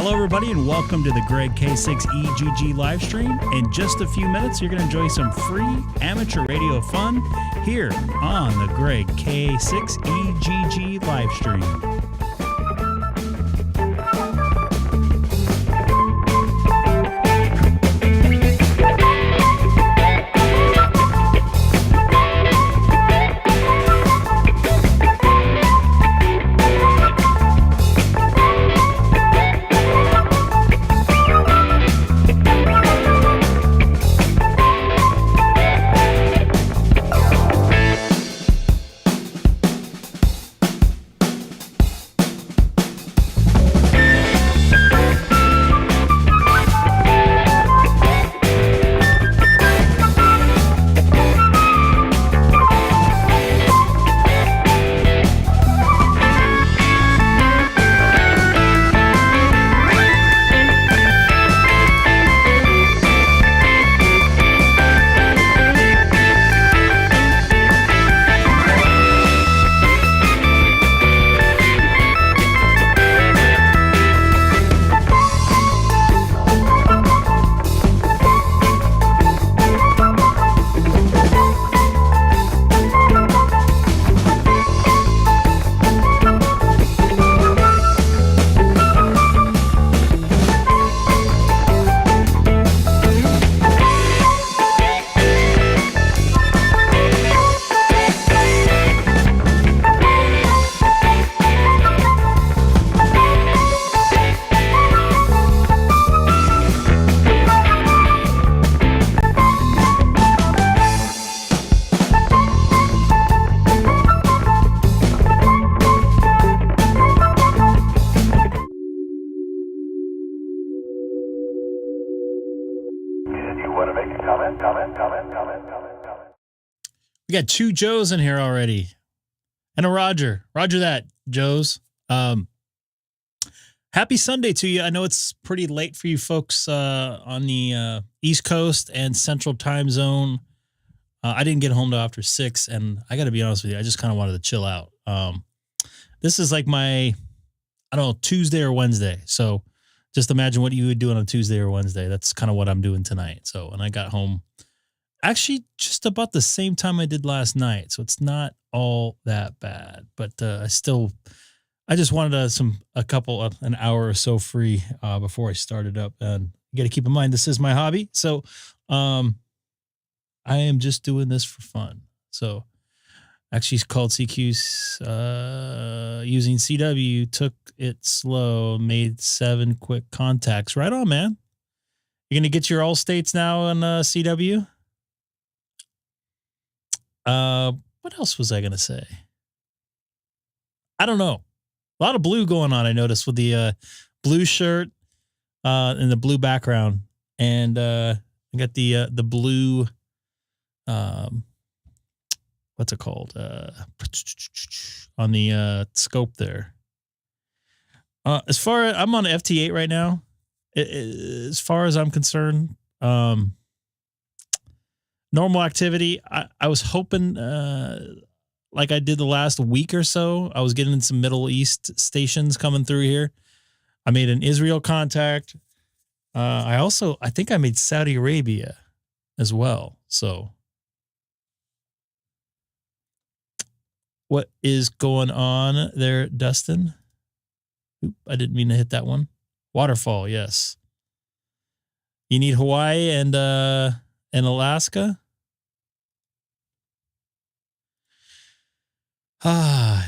Hello, everybody, and welcome to the Greg K6EGG live stream. In just a few minutes, you're going to enjoy some free amateur radio fun here on the Greg K6EGG live stream. We got two Joes in here already. And a Roger. Roger that, Joes. Happy Sunday to you. I know it's pretty late for you folks on the East Coast and Central Time Zone. I didn't get home till after 6, and I got to be honest with you, I just kind of wanted to chill out. This is like my, I don't know, Tuesday or Wednesday. So just imagine what you would do on a Tuesday or Wednesday. That's kind of what I'm doing tonight. So, and I got home actually just about the same time I did last night. So it's not all that bad, but I just wanted an hour or so free before I started up. And you got to keep in mind, this is my hobby. So I am just doing this for fun. So actually called CQ's using CW, took it slow, made 7 quick contacts. Right on, man. You're going to get your all states now on CW? What else was I going to say? I don't know. A lot of blue going on, I noticed, with the blue shirt and the blue background. And I got the blue, what's it called? On the scope there. I'm on FT8 right now. As far as I'm concerned, normal activity. I was hoping, like I did the last week or so, I was getting some Middle East stations coming through here. I made an Israel contact. I think I made Saudi Arabia as well. So what is going on there, Dustin? Oop, I didn't mean to hit that one. Waterfall, yes. You need Hawaii and Alaska.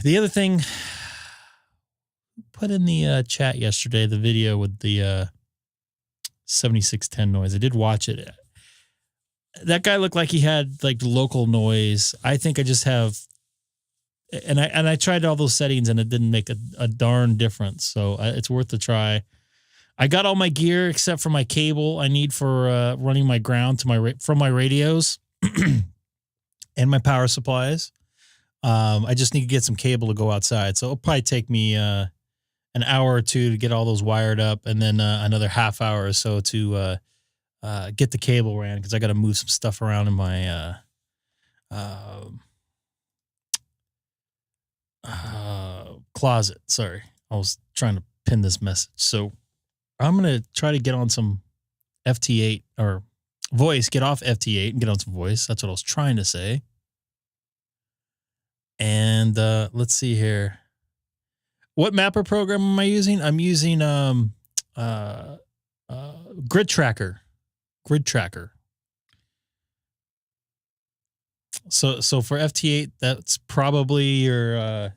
The other thing, put in the chat yesterday, the video with the 7610 noise. I did watch it. That guy looked like he had like local noise. I think I just have, and I tried all those settings and it didn't make a darn difference. So it's worth a try. I got all my gear except for my cable I need for running my ground to from my radios and my power supplies. I just need to get some cable to go outside. So it'll probably take me an hour or two to get all those wired up, and then another half hour or so to get the cable ran, because I got to move some stuff around in my closet. Sorry, I was trying to pin this message. So I'm going to try to get on some FT8 or voice, get off FT8 and get on some voice. That's what I was trying to say. And let's see here. What mapper program am I using? I'm using Grid Tracker. Grid Tracker. So for FT8, that's probably your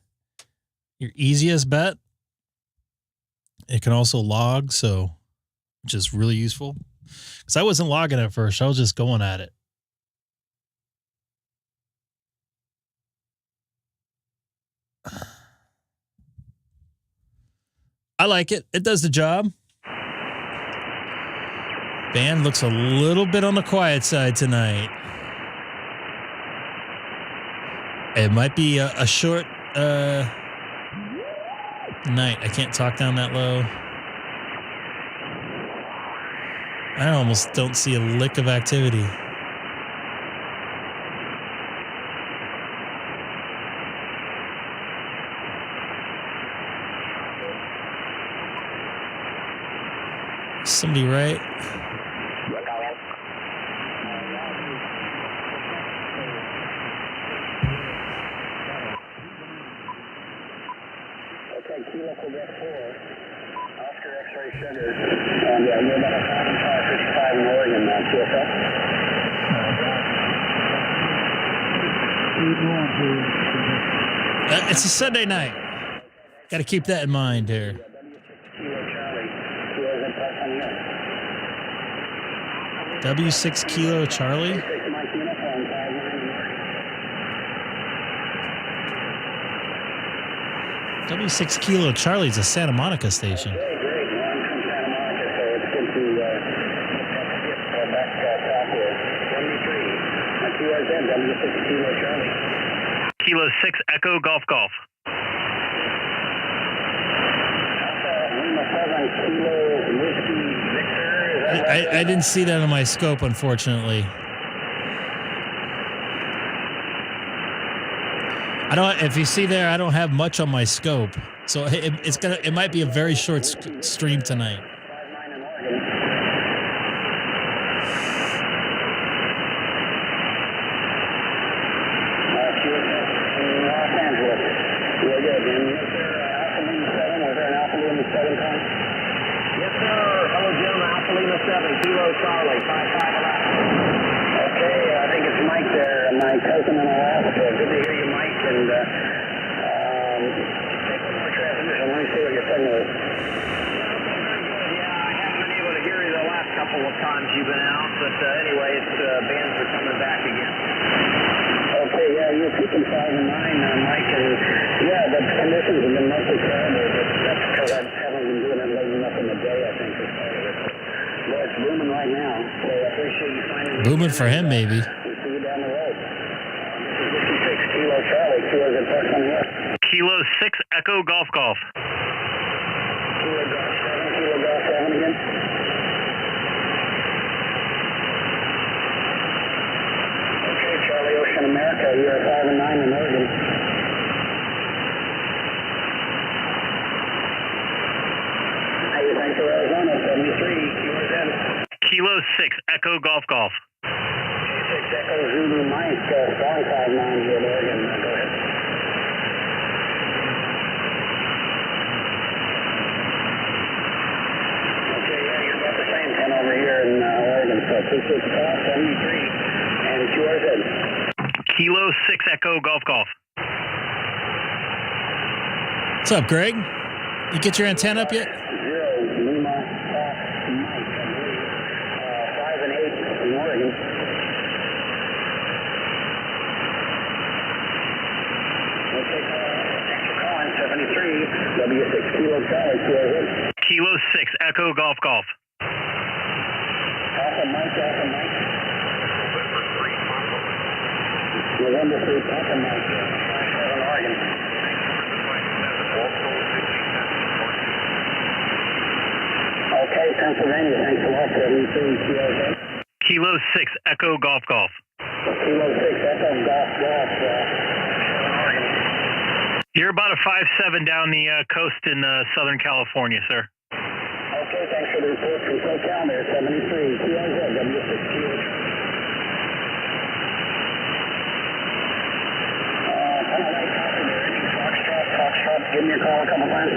easiest bet. It can also log, which is really useful. Because I wasn't logging at first. I was just going at it. I like it. It does the job. Band looks a little bit on the quiet side tonight. It might be a short night. I can't talk down that low. I almost don't see a lick of activity. Somebody right? Okay, Kilo Quebec 4, Oscar X-ray Sugar. Yeah, you're about 1,555 in Oregon now, QSL. It's a Sunday night. Got to keep that in mind here. W6 Kilo Charlie. W6 Kilo Charlie is a Santa Monica station. Great. Well, I'm from Santa Monica, so it's good to skip back south here. 73. QRZ, W6 Kilo Charlie. Kilo 6 Echo Golf Golf. Lima 7 Kilo Whiskey Victor. I didn't see that on my scope, unfortunately. I don't. If you see there, I don't have much on my scope, so it might be a very short stream tonight. Los Angeles. Real good. And was there Alpha Lima 7? Was there an Alpha Lima 7 time? Yes, sir. Hello, Jim. Alpha Lima 7, Kilo Charlie, 5511. Okay, I think it's Mike there, my cousin in Alaska. Good to hear you, Mike. And take one more transmission. Let me see what your signal is. Yeah, I haven't been able to hear you the last couple of times you've been out, but anyway, it's bands are coming back again. Okay, yeah, you're peaking 5 and 9, Mike, and yeah, the conditions have been mostly terrible, but that's because I haven't been doing it late enough in the day, I think, is part of it. Well, it's booming right now, so I appreciate you finding me. Booming for him, maybe. We'll see you down the road. This is 56 Kilo Charlie, Kilo's in Park on the west. Kilo 6 Echo Golf Golf. Kilo Golf 7 again. Okay, Charlie Ocean America, you're 5 and 9 in Oregon. Hey, thanks for Arizona, 73, QRZ. Kilo 6 Echo Golf Golf. K6 Echo Zulu Mike, strong 5-9 here in Oregon. Go ahead. Okay, yeah, you're about the same 10 over here in Oregon, so 26 Golf, 73, and QRZ. Kilo 6 Echo Golf Golf. What's up, Greg? You get your antenna up yet? 0 Lima Golf Mike, I believe. 5 and 8 in Oregon. Okay, thanks for calling. 73 W6 Kilo Charlie, QRZ. Kilo 6 Echo Golf Golf. Alpha Mike, Alpha Mike. November 3, Alpha Mike, 57 Oregon. Okay, Pennsylvania, thanks a lot, 73 QRZ. Kilo 6 Echo Golf Golf. Kilo 6 Echo Golf Golf, 57 Oregon. You're about a 5-7 down the coast in Southern California, sir. Okay, thanks for the report from SoCal there, 73, QRZ, W6QH. Foxtrot, give me a call a couple times.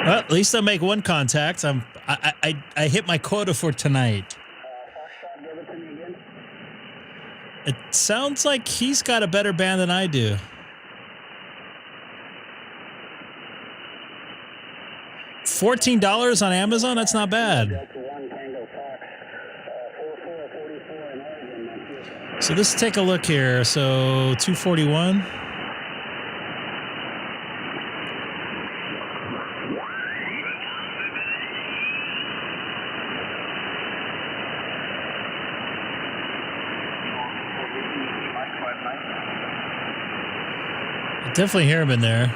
Well, at least I make one contact. I hit my quota for tonight. Foxtrot, give it to me again. It sounds like he's got a better band than I do. $14 on Amazon? That's not bad. Delta 1 Tango Fox, 4444 in Oregon. So let's take a look here. So 241. I definitely hear him in there.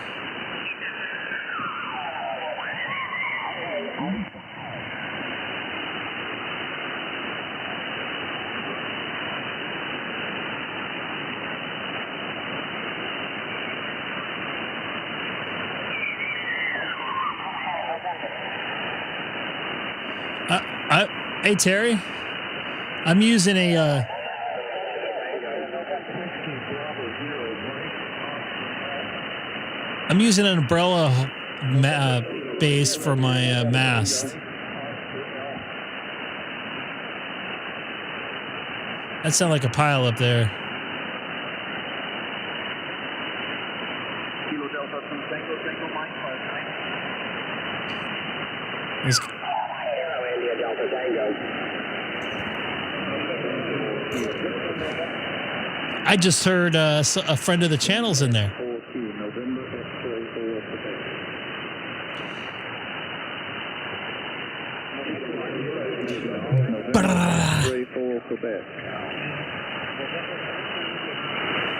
Hey Terry, I'm using a I'm using an umbrella base for my mast. That sounds like a pile up there. Kilo Delta from Tango, Tango Mike 59. It's, India Delta Tango. I just heard a friend of the channel's in there.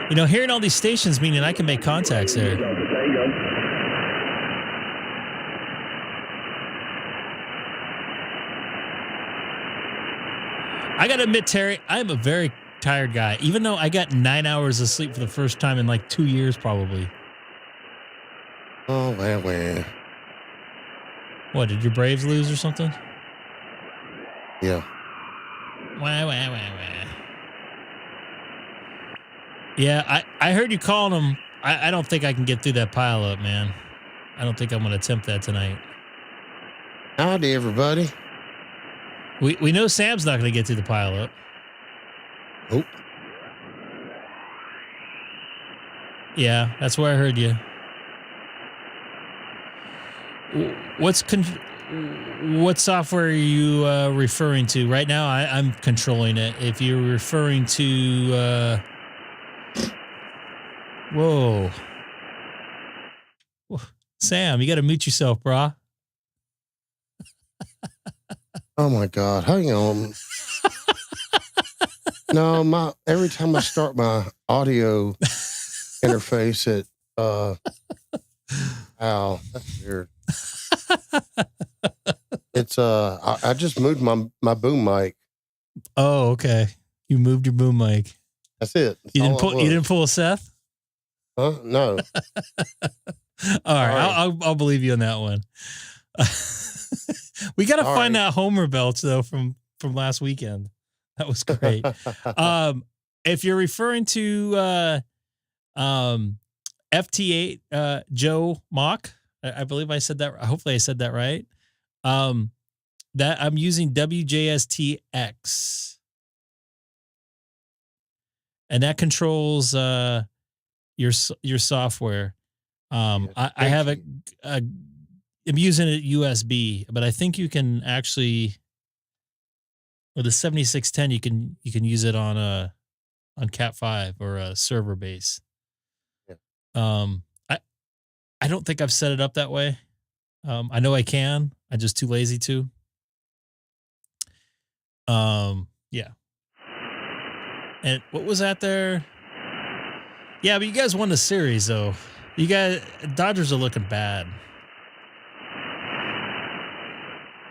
You know, hearing all these stations meaning I can make contacts there. I gotta admit, Terry, I'm a very tired guy, even though I got 9 hours of sleep for the first time in like 2 years, probably. Oh, well. What, did your Braves lose or something? Yeah. Wah. Yeah, I heard you calling them. I don't think I can get through that pile up, man. I don't think I'm going to attempt that tonight. Howdy, everybody. We know Sam's not going to get through the pile up. Nope. Yeah, that's where I heard you. What software are you referring to? Right now, I'm controlling it. If you're referring to... Whoa. Sam, you got to mute yourself, brah. Oh, my God. Hang on. No, every time I start my audio interface, ow, that's weird. It's I just moved my boom mic. Oh, okay. You moved your boom mic. That's it. That's you didn't pull a Seth? Huh? No. All right. I'll believe you on that one. We got to find that Homer belch though from last weekend. That was great. If you're referring to FT8 Joe Mock, I believe I said that. Hopefully I said that right. That I'm using wsjtx-x, and that controls your software. I have I'm using it USB, but I think you can actually, with the 7610, you can use it on Cat 5 or a server base. Yeah. I don't think I've set it up that way. I know I can. I'm just too lazy to. Yeah. And what was that there? Yeah, but you guys won the series though. You guys, Dodgers are looking bad.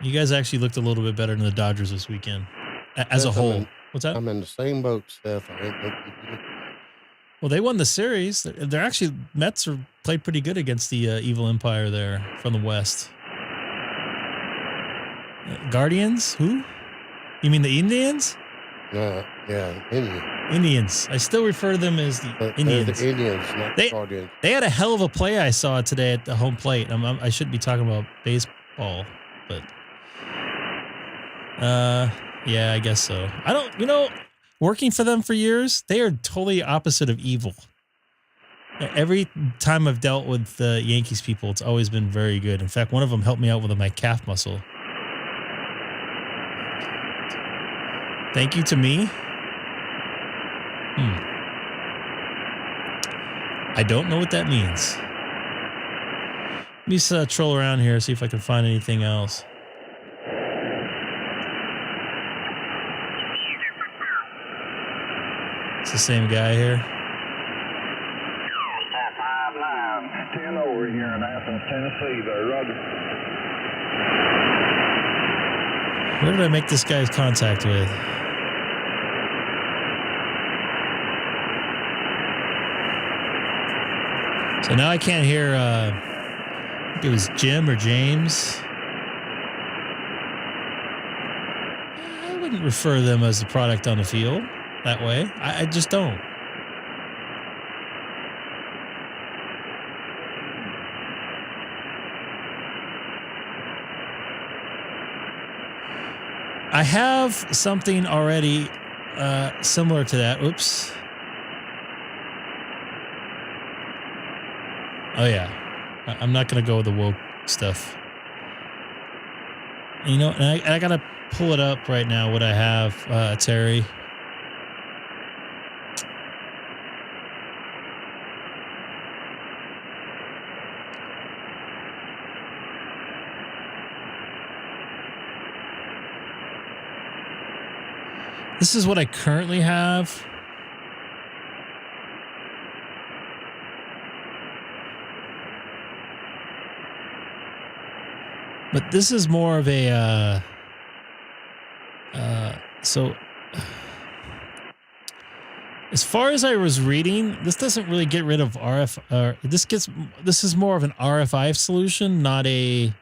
You guys actually looked a little bit better than the Dodgers this weekend as a whole. What's that? I'm in the same boat, Seth. Well, they won the series. They're actually, Mets played pretty good against the Evil Empire there from the West. Guardians? Who? You mean the Indians? No, yeah, Indians. Indians. I still refer to them as the They're Indians. the Indians, not the Guardians. They had a hell of a play I saw today at the home plate. I shouldn't be talking about baseball, but yeah, I guess so. I don't, working for them for years, they are totally opposite of evil. Every time I've dealt with the Yankees people, it's always been very good. In fact, one of them helped me out with my calf muscle. Thank you to me. I don't know what that means. Let me just troll around here, see if I can find anything else. It's the same guy here. 10 over here in Athens, Tennessee, there, Roger. Where did I make this guy's contact with? So now I can't hear, I think it was Jim or James. I wouldn't refer to them as a product on the field that way. I just don't. I have something already similar to that. Oops. Oh, yeah. I'm not going to go with the woke stuff. And I got to pull it up right now, what I have, Terry. This is what I currently have. But this is more of a, so as far as I was reading, this doesn't really get rid of RF. This is more of an RFI solution, not a,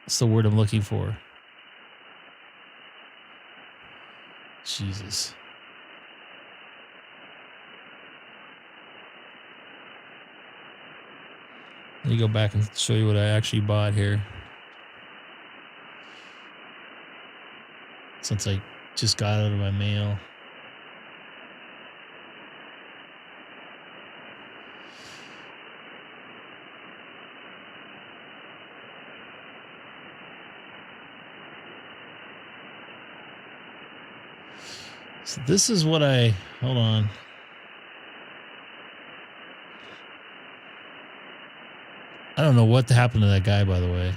what's the word I'm looking for? Jesus. Let me go back and show you what I actually bought here. Since I just got out of my mail. So this is what hold on. I don't know what happened to that guy, by the way.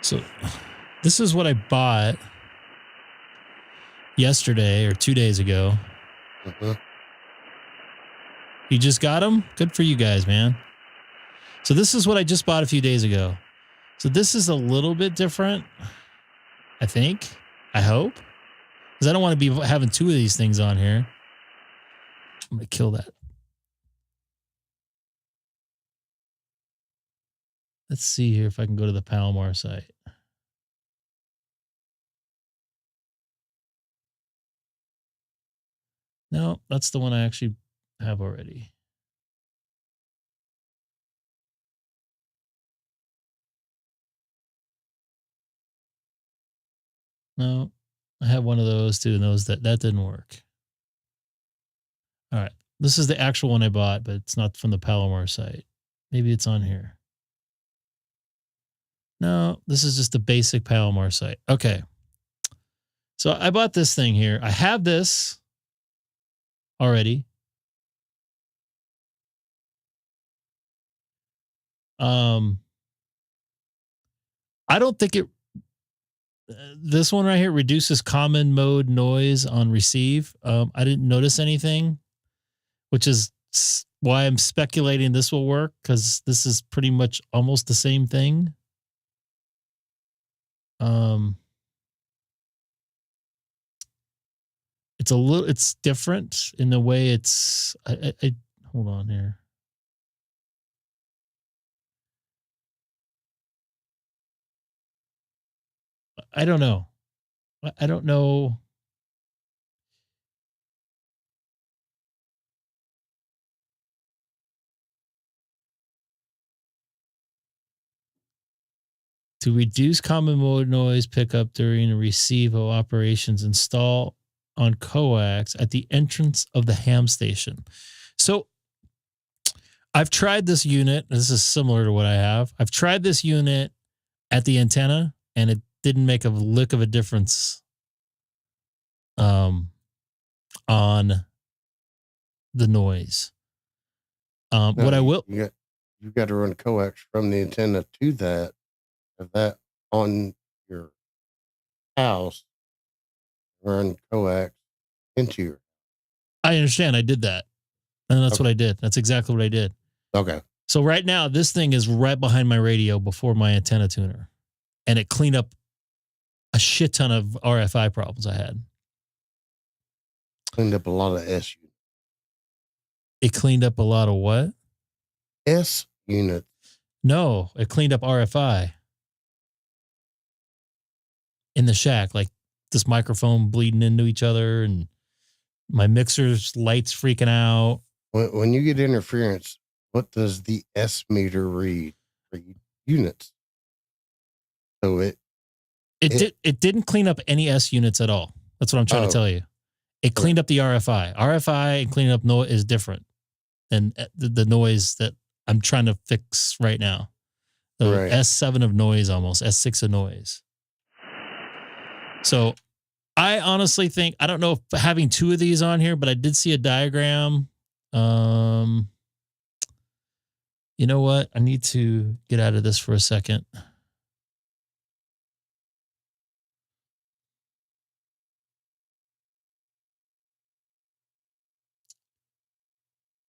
So this is what I bought yesterday or 2 days ago. You just got them? Good for you guys, man. So this is what I just bought a few days ago. So this is a little bit different, I think. I hope. Because I don't want to be having two of these things on here. I'm going to kill that. Let's see here if I can go to the Palomar site. No, that's the one I actually have already. No, I have one of those too, and that didn't work. All right. This is the actual one I bought, but it's not from the Palomar site. Maybe it's on here. No, this is just the basic Palomar site. Okay. So I bought this thing here. I have this already. I don't think this one right here reduces common mode noise on receive. I didn't notice anything, which is why I'm speculating this will work, because this is pretty much almost the same thing. It's different in the way it's, Hold on here. I don't know. I don't know. To reduce common mode noise pickup during a receive of operations, install on coax at the entrance of the ham station. So I've tried this unit. This is similar to what I have. I've tried this unit at the antenna, and it didn't make a lick of a difference on the noise. No, what I will... You've got to run coax from the antenna to that. Of that on your house, run coax into your... I understand. I did that. And that's what I did. That's exactly what I did. Okay. So right now, this thing is right behind my radio before my antenna tuner. And it cleaned up a shit ton of RFI problems I had. Cleaned up a lot of S units. It cleaned up a lot of what? S units. No, it cleaned up RFI. In the shack, like this microphone bleeding into each other and my mixer's lights freaking out. When you get interference, what does the S meter read for units? So it didn't clean up any S units at all. That's what I'm trying to tell you. It cleaned up the RFI. RFI and cleaning up noise is different than the noise that I'm trying to fix right now. The S7 of noise, almost S6 of noise. So I honestly think, I don't know if having two of these on here, but I did see a diagram. You know what? I need to get out of this for a second.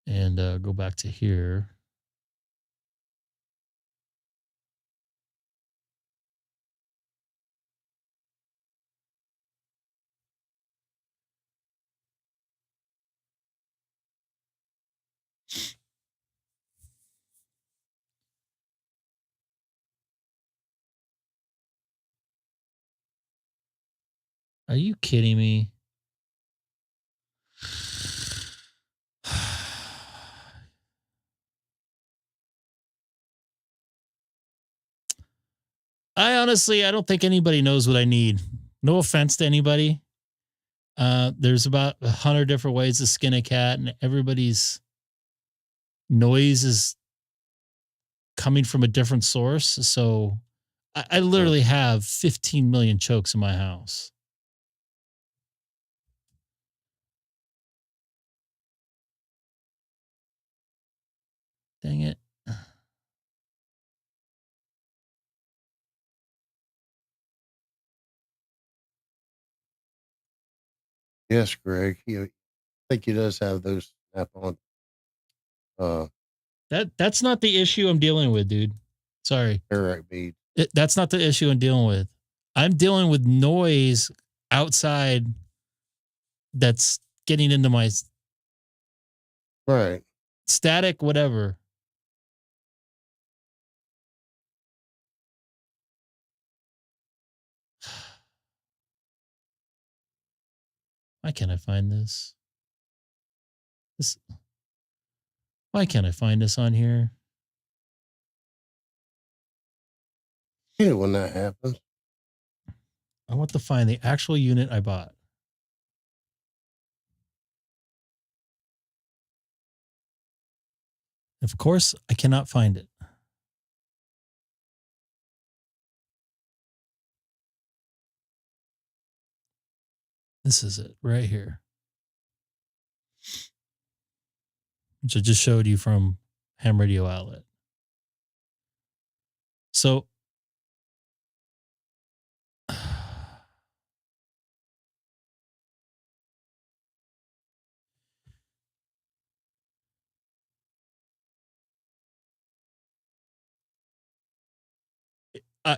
And go back to here. Are you kidding me? I don't think anybody knows what I need. No offense to anybody. There's about 100 different ways to skin a cat, and everybody's noise is coming from a different source. So I literally have 15 million chokes in my house. Dang it. Yes, Greg. I think he does have those snap on. That's not the issue I'm dealing with, dude. Sorry. That's not the issue I'm dealing with. I'm dealing with noise outside that's getting into my static, whatever. Why can't I find this? Why can't I find this on here? I hate it when that happens. I want to find the actual unit I bought. Of course, I cannot find it. This is it right here. Which I just showed you from ham radio outlet. So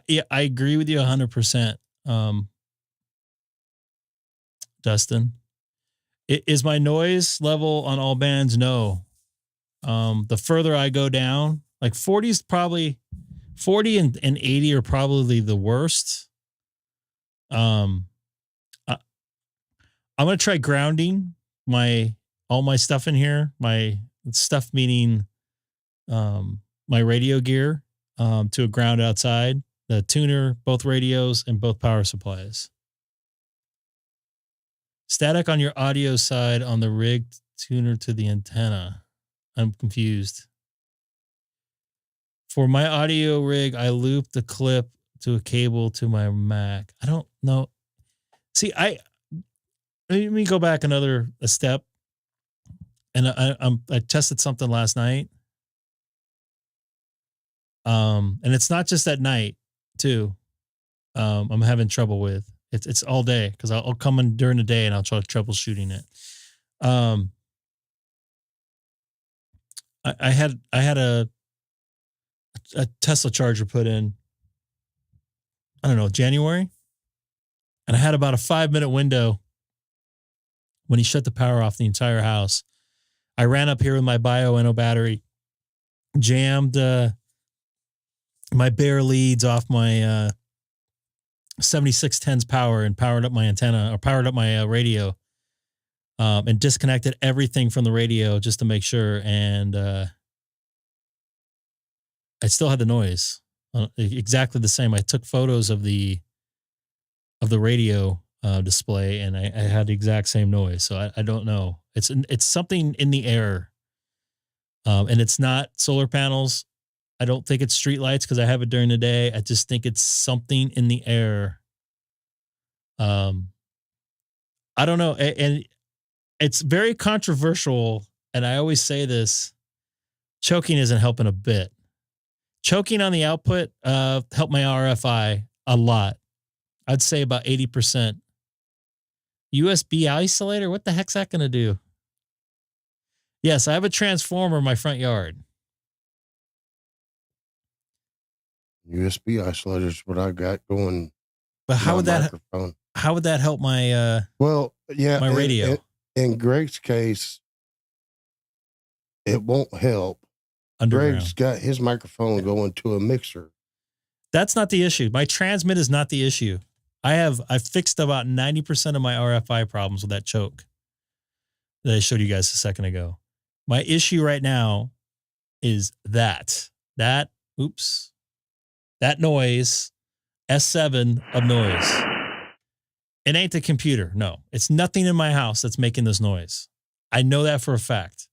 yeah, I agree with you 100%. Dustin, is my noise level on all bands? No. The further I go down, like 40 is probably 40 and 80 are probably the worst. I'm going to try grounding all my stuff in here, my stuff meaning my radio gear to a ground outside, the tuner, both radios, and both power supplies. Static on your audio side on the rig tuner to the antenna. I'm confused. For my audio rig, I loop the clip to a cable to my Mac. I don't know. See, let me go back a step. And I tested something last night. And it's not just at night too. I'm having trouble with it's all day because I'll come in during the day and I'll try troubleshooting it. I had a Tesla charger put in, I don't know, January. And I had about a 5-minute window when he shut the power off the entire house. I ran up here with my Bio-Eno battery, jammed my bare leads off my 7610's power and powered up my antenna or powered up my radio and disconnected everything from the radio just to make sure. And I still had the noise exactly the same. I took photos of the radio display and I had the exact same noise. So I don't know. It's something in the air. And it's not solar panels. I don't think it's street lights because I have it during the day. I just think it's something in the air. I don't know. And it's very controversial. And I always say this, choking isn't helping a bit. Choking on the output helped my RFI a lot. I'd say about 80%. USB isolator, what the heck's that going to do? Yes, I have a transformer in my front yard. USB isolator is what I got going. But how would that help my my radio? In Greg's case, it won't help. Underground. Greg's got his microphone going to a mixer. That's not the issue. My transmit is not the issue. I fixed about 90% of my RFI problems with that choke that I showed you guys a second ago. My issue right now is that noise, S7 of noise. It ain't the computer. No, it's nothing in my house that's making this noise. I know that for a fact.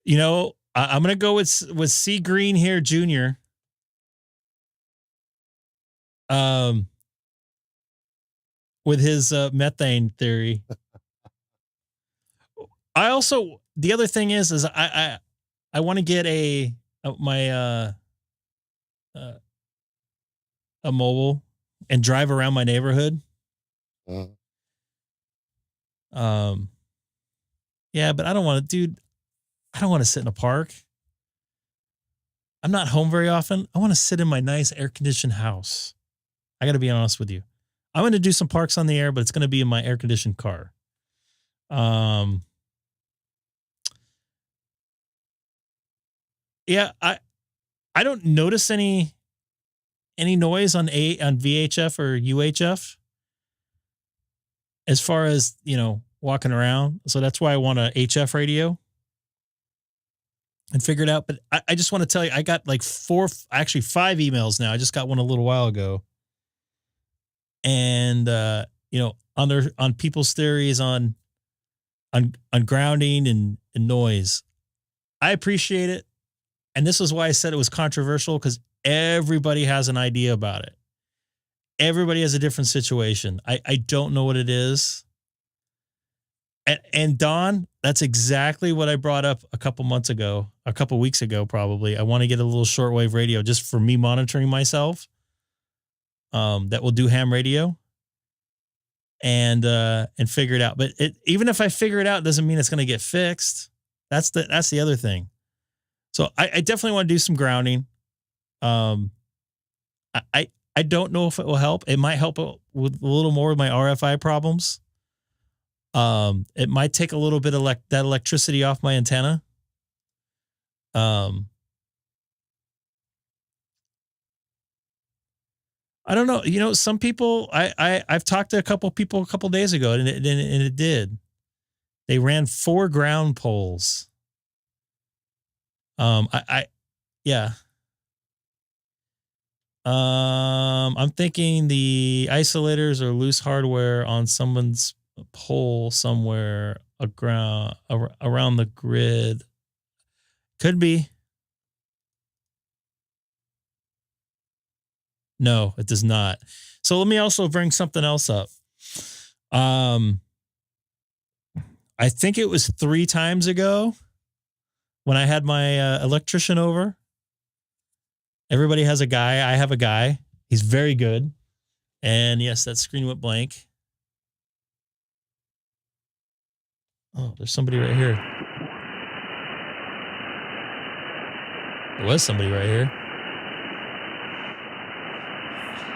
You know, I'm going to go with C Green here, Jr. With his methane theory. I also, the other thing is I want to get a mobile and drive around my neighborhood. Yeah, but I don't want to, dude. I don't want to sit in a park. I'm not home very often. I want to sit in my nice air-conditioned house. I got to be honest with you. I'm going to do some parks on the air, but it's going to be in my air-conditioned car. Yeah, I don't notice any noise on VHF or UHF as far as, walking around. So that's why I want a HF radio and figure it out. But I just want to tell you, I got like 5 emails now. I just got one a little while ago. And, on people's theories on grounding and noise. I appreciate it. And this is why I said it was controversial, because everybody has an idea about it. Everybody has a different situation. I don't know what it is. And Don, that's exactly what I brought up a couple weeks ago, probably. I want to get a little shortwave radio just for me monitoring myself. That will do ham radio and figure it out. But even if I figure it out, it doesn't mean it's going to get fixed. That's the other thing. So I definitely want to do some grounding. I I don't know if it will help. It might help with a little more with my RFI problems. It might take a little bit of that electricity off my antenna. I don't know. You know, some people, I've talked to a couple people a couple days ago, and it did. They ran 4 ground poles. Yeah. I'm thinking the isolators or loose hardware on someone's pole somewhere around the grid. Could be. No, it does not. So let me also bring something else up. I think it was 3 times ago when I had my electrician over. Everybody has a guy. I have a guy. He's very good. And yes, that screen went blank. Oh, there's somebody right here. There was somebody right here.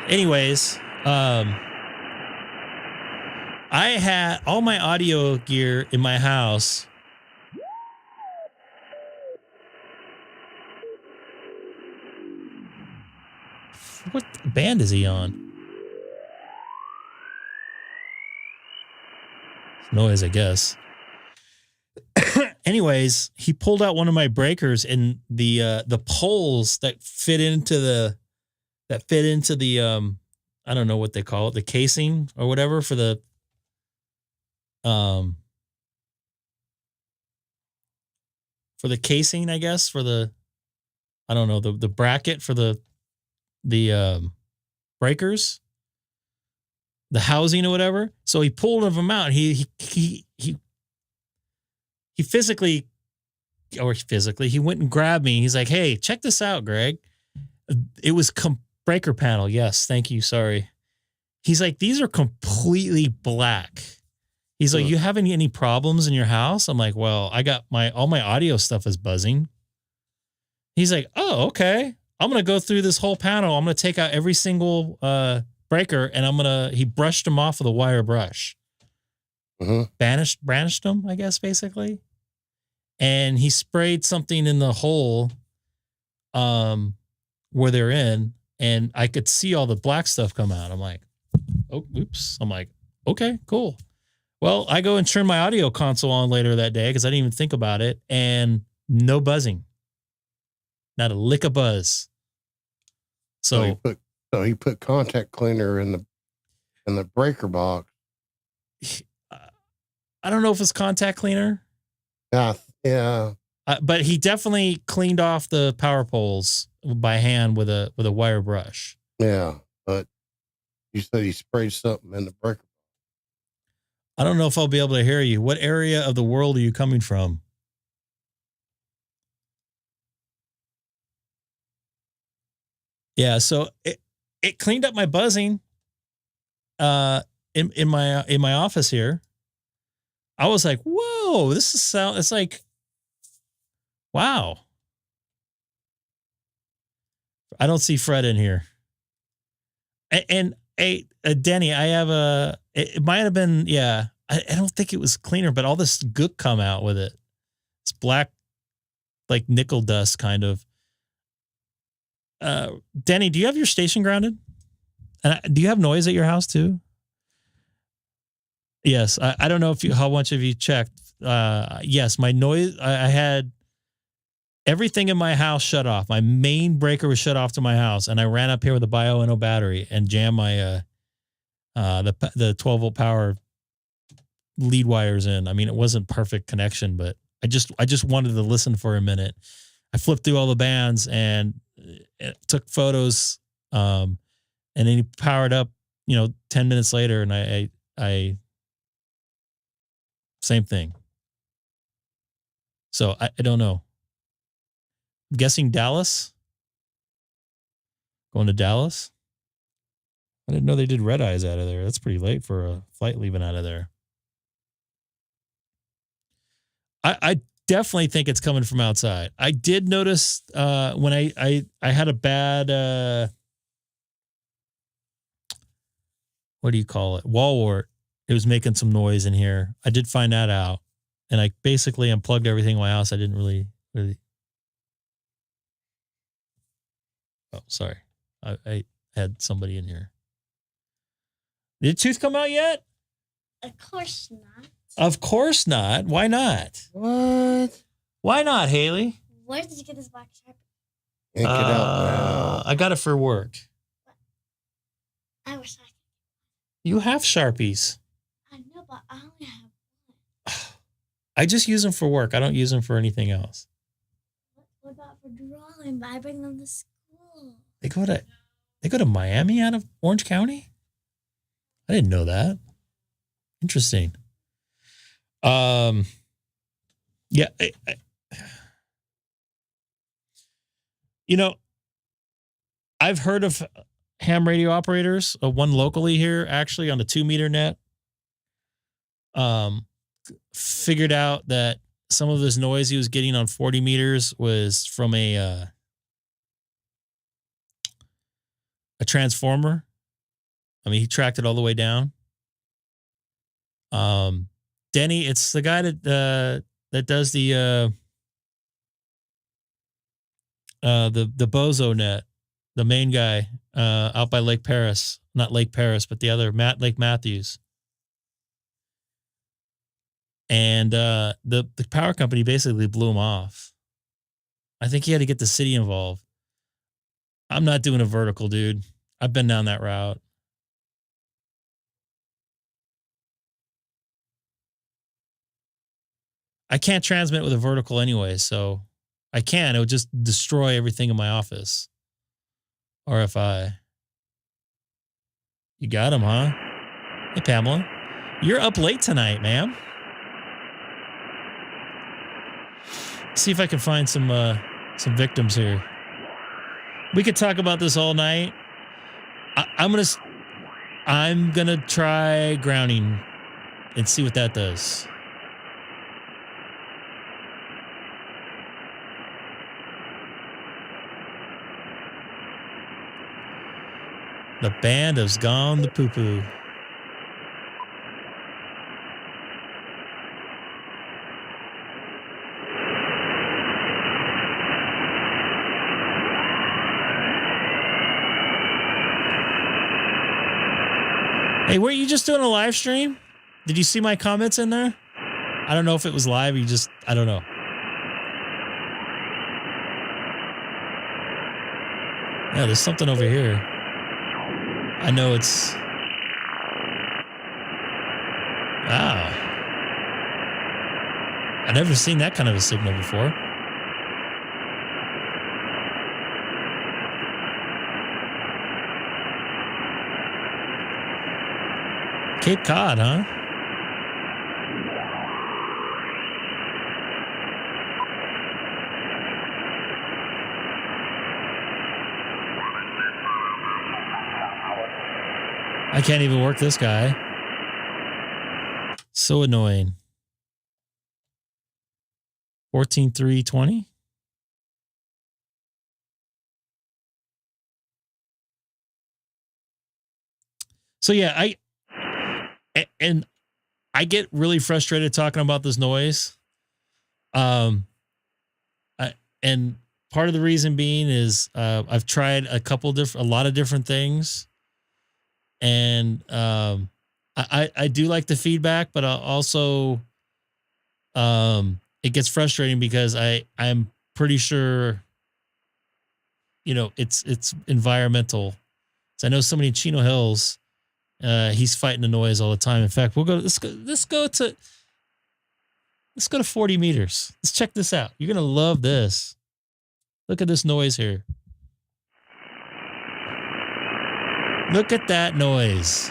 Anyways, I had all my audio gear in my house. What band is he on? Noise, I guess. Anyways, he pulled out one of my breakers, and the poles that fit into the I don't know what they call it, the casing or whatever for the casing, I guess, for the, I don't know, the bracket for the breakers, the housing or whatever. So he pulled them out. He physically he went and grabbed me. He's like, "Hey, check this out, Greg." It was breaker panel. Yes, thank you. Sorry. He's like, "These are completely black." He's like, "You having any problems in your house?" I'm like, "Well, I got all my audio stuff is buzzing." He's like, "Oh, okay. I'm going to go through this whole panel. I'm going to take out every single breaker, and he brushed them off with a wire brush. Branched them, I guess, basically. And he sprayed something in the hole where they're in, and I could see all the black stuff come out. I'm like, "Oh, oops." I'm like, "Okay, cool." Well, I go and turn my audio console on later that day because I didn't even think about it, and no buzzing. Not a lick of buzz. So he put contact cleaner in the breaker box. I don't know if it's contact cleaner. Yeah. But he definitely cleaned off the power poles by hand with a wire brush. Yeah, but you said he sprayed something in the breaker. I don't know if I'll be able to hear you. What area of the world are you coming from? Yeah, so it cleaned up my buzzing in my office here. I was like, "Whoa, this is sound." It's like, wow. I don't see Fred in here. And Denny, I have it might have been, yeah. I don't think it was cleaner, but all this gook come out with it. It's black, like nickel dust, kind of. Denny, do you have your station grounded? And do you have noise at your house too? Yes. I don't know how much of you checked. Yes, my noise, I had everything in my house shut off. My main breaker was shut off to my house, and I ran up here with a Bio-NO battery and jammed my the 12-volt power lead wires in. I mean, it wasn't perfect connection, but I just wanted to listen for a minute. I flipped through all the bands and took photos, and then he powered up, 10 minutes later, and I same thing. So I don't know. I'm guessing Dallas. Going to Dallas. I didn't know they did red eyes out of there. That's pretty late for a flight leaving out of there. I definitely think it's coming from outside. I did notice when I had a bad what do you call it? Wall wart. It was making some noise in here. I did find that out. And I basically unplugged everything in my house. I didn't really. Oh, sorry. I had somebody in here. Did tooth come out yet? Of course not. Of course not. Why not? What? Why not, Haley? Where did you get this black Sharpie? Yank it out now. I got it for work. I wish I could. You have Sharpies. I know, but I only have. I just use them for work. I don't use them for anything else. What about for drawing? But I bring them to school. They go to Miami out of Orange County? I didn't know that. Interesting. Yeah. You know, I've heard of ham radio operators, one locally here, actually on the 2-meter net. Figured out that some of his noise he was getting on 40 meters was from a transformer. I mean, he tracked it all the way down. Denny, it's the guy that does the Bozo net, the main guy out by Lake Paris, not Lake Paris, but the other Lake Matthews. And the power company basically blew him off. I think he had to get the city involved. I'm not doing a vertical, dude. I've been down that route. I can't transmit with a vertical anyway, so I can. It would just destroy everything in my office. RFI. You got him, huh? Hey, Pamela. You're up late tonight, ma'am. See if I can find some victims here. We could talk about this all night. I'm gonna try grounding and see what that does. The band has gone the poo-poo. Hey, were you just doing a live stream? Did you see my comments in there? I don't know if it was live or you just, I don't know. Yeah, there's something over here. I know it's... Wow. I've never seen that kind of a signal before. Cape Cod, huh? I can't even work this guy. So annoying. 14.320. So yeah, I get really frustrated talking about this noise. And part of the reason being is I've tried a lot of different things. And I do like the feedback, but also it gets frustrating because I'm pretty sure, you know, it's environmental. So I know somebody in Chino Hills, he's fighting the noise all the time. In fact, let's go to 40 meters. Let's check this out. You're gonna love this. Look at this noise here. Look at that noise.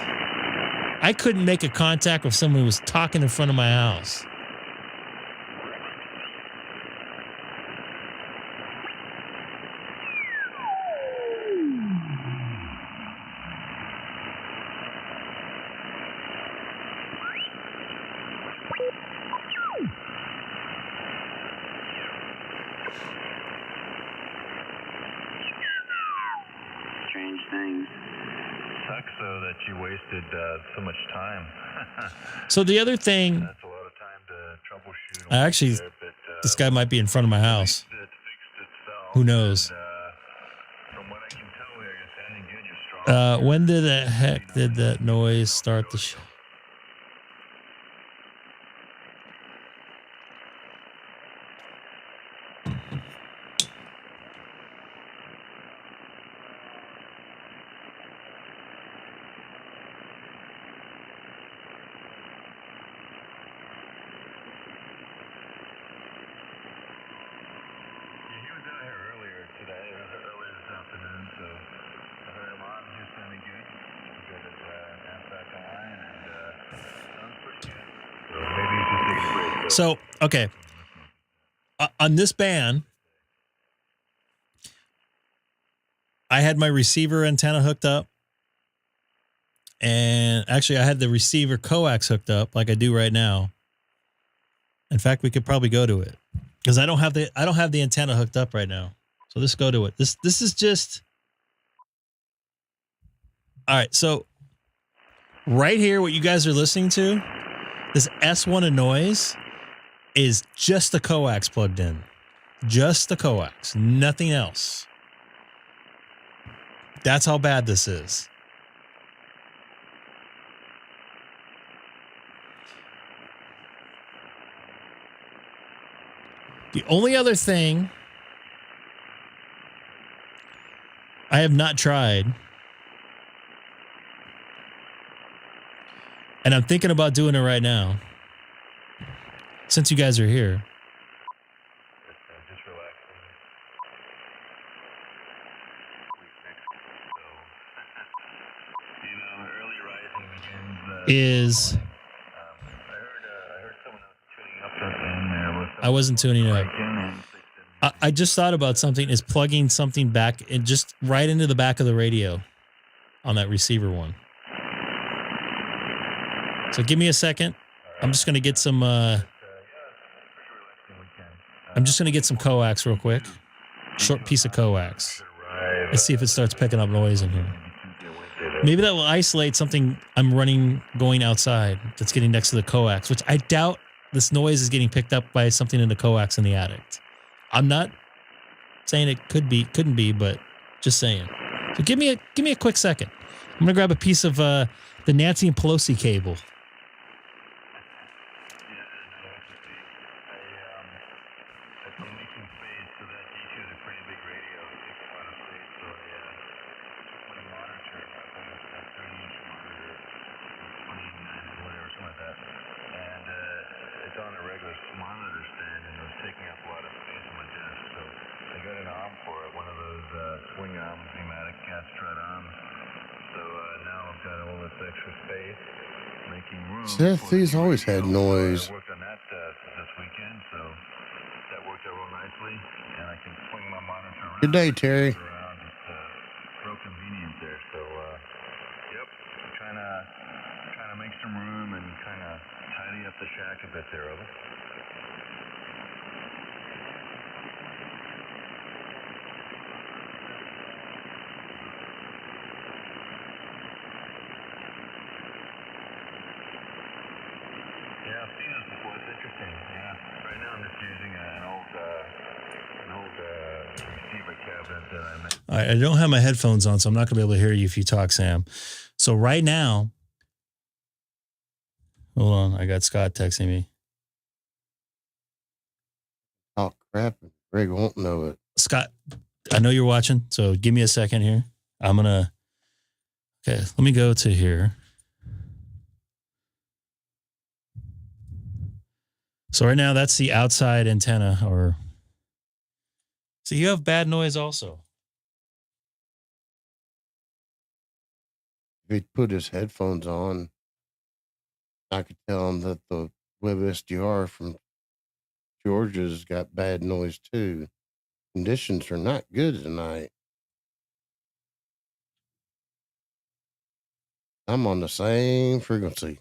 I couldn't make a contact with someone who was talking in front of my house. Strange things. sucks though that you wasted so much time. So the other thing, That's a lot of time to troubleshoot. actually, this guy might be in front of my house. It fixed itself. Who knows? And, from what I can tell, you're sounding good. You're strong. When did the heck did that noise start the show? He was out here earlier today, earlier this afternoon, so I heard him on. He was sounding good. He got his amp back on, and sounds pretty good. So maybe he's just taking a break. So, okay. On this band, I had my receiver antenna hooked up. And actually, I had the receiver coax hooked up like I do right now. In fact, we could probably go to it because I don't have the antenna hooked up right now. So let's go to it. This is just all right. So right here, what you guys are listening to, this S1 of noise is just the coax plugged in, just the coax, nothing else. That's how bad this is. The only other thing I have not tried, and I'm thinking about doing it right now, since you guys are here. Just relaxing. Early rising begins. Is I heard someone else tuning up in there with. I wasn't tuning up. I just thought about something, is plugging something back and just right into the back of the radio on that receiver one. So give me a second. I'm just going to get some, I'm just going to get some coax real quick. Short piece of coax. Let's see if it starts picking up noise in here. Maybe that will isolate something I'm running going outside that's getting next to the coax, which I doubt this noise is getting picked up by something in the coax in the attic. I'm not saying it couldn't be, but just saying. So give me a quick second. I'm gonna grab a piece of the Nancy and Pelosi cable. Seth, these always had noise. I worked on that this weekend, so that worked out real nicely, and I can swing my monitor around. Good day, Terry. Around. It's real convenient there. So, yep, trying to make some room and kind of tidy up the shack a bit there, over. Yeah, I've seen this before. It's interesting. Yeah. Right now I'm just using an old receiver cabinet that I made. All right, I don't have my headphones on, so I'm not gonna be able to hear you if you talk, Sam. So right now, hold on, I got Scott texting me. Oh crap! Greg won't know it. Scott, I know you're watching, so give me a second here. Okay, let me go to here. So right now, that's the outside antenna, so you have bad noise also. If he put his headphones on, I could tell him that the WebSDR from Georgia's got bad noise too. Conditions are not good tonight. I'm on the same frequency.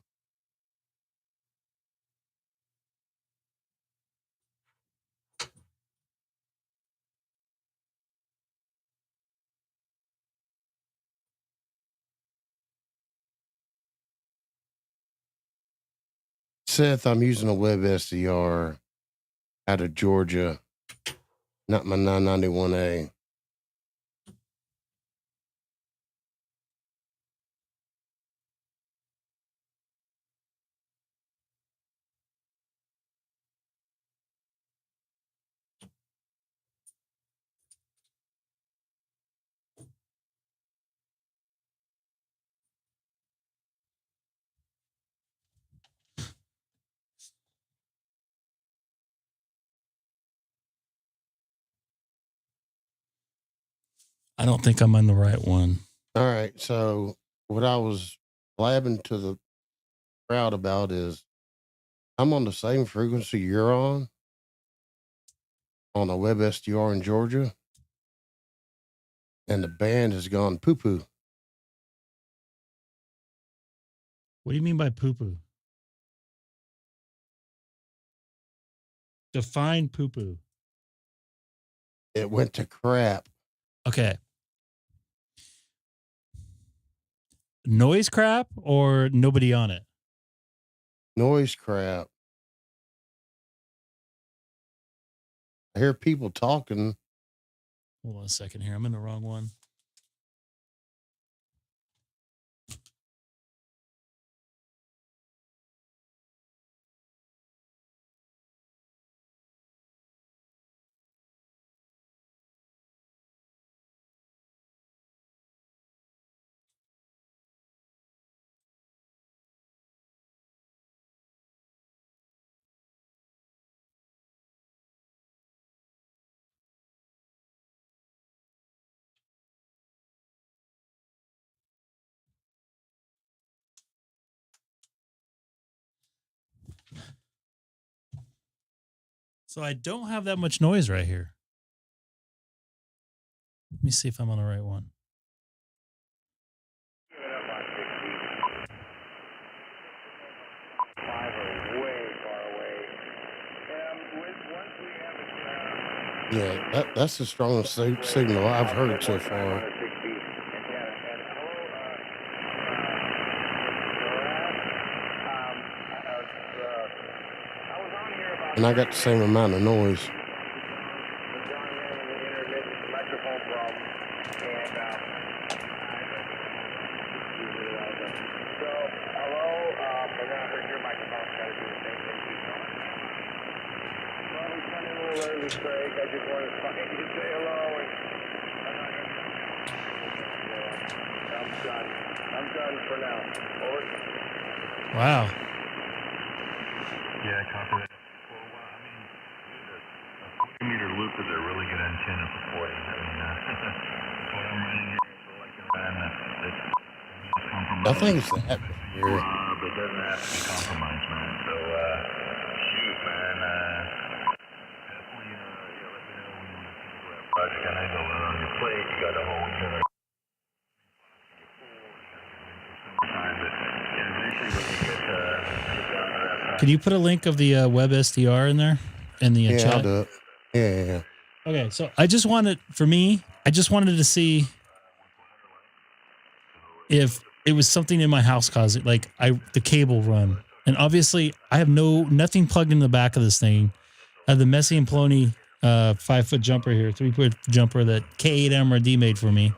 Seth, I'm using a web SDR out of Georgia, not my 991A. I don't think I'm on the right one. All right. So what I was blabbing to the crowd about is I'm on the same frequency you're on a web SDR in Georgia, and the band has gone poo-poo. What do you mean by poo-poo? Define poo-poo. It went to crap. Okay. Noise crap or nobody on it? Noise crap. I hear people talking. Hold on a second here. I'm in the wrong one. So I don't have that much noise right here. Let me see if I'm on the right one. Yeah, that's the strongest signal I've heard so far. And I got the same amount of noise. Wow. Yeah, copy that. Well, I mean, a 40-meter loop is a really good antenna for 40. I mean, that's what I'm running here. So I can run. It's compromised. I think it's the atmosphere. But it doesn't have to be compromised, man. So, shoot, man. Definitely, let me know when you want to think about that project. I know you got a lot on your plate. You got a whole generation. Can you put a link of the web SDR in there in the chat? I'll do it. Yeah. Okay, so I just wanted to see if it was something in my house causing the cable run. And obviously I have nothing plugged in the back of this thing. I have the Messi and Plony 5-foot jumper here, 3-foot jumper that K8 MRD made for me.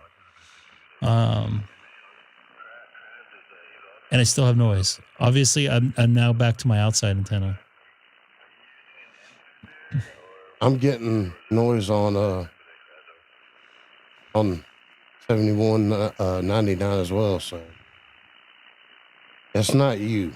And I still have noise. Obviously, I'm now back to my outside antenna. I'm getting noise on 7199 as well, so that's not you.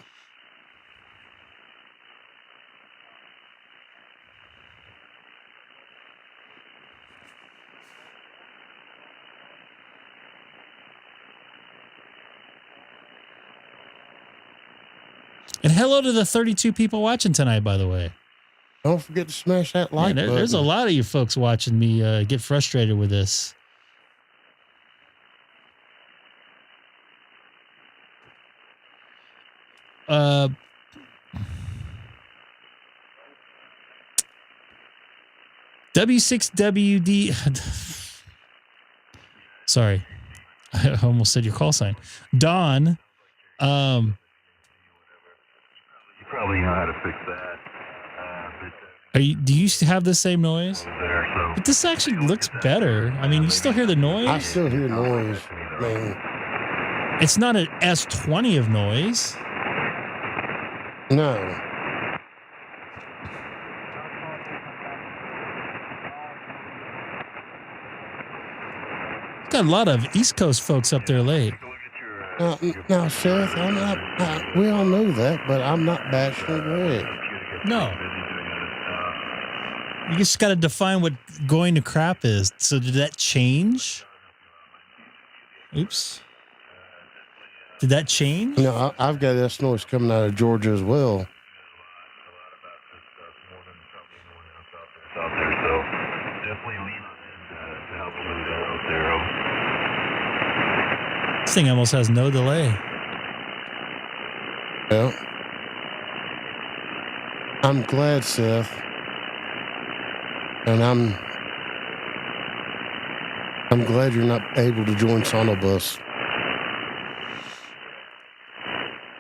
And hello to the 32 people watching tonight, by the way. Don't forget to smash that like button. There's a lot of you folks watching me get frustrated with this. W6WD. Sorry, I almost said your call sign. Don. probably know how to fix that. Do you have the same noise? There, so But this actually looks better. I mean, you still hear the I noise. still hear noise. Man, It's not an S20 of noise. no. Got a lot of East Coast folks up there late. Now, Seth, I'm not. We all know that, but I'm not bashing Greg. No. You just got to define what going to crap is. So did that change? Oops. Did that change? No, I've got S noise coming out of Georgia as well. out there, so definitely lean on it to help move that out there. This thing almost has no delay. Yeah. I'm glad, Seth. And I'm glad you're not able to join Sonobus.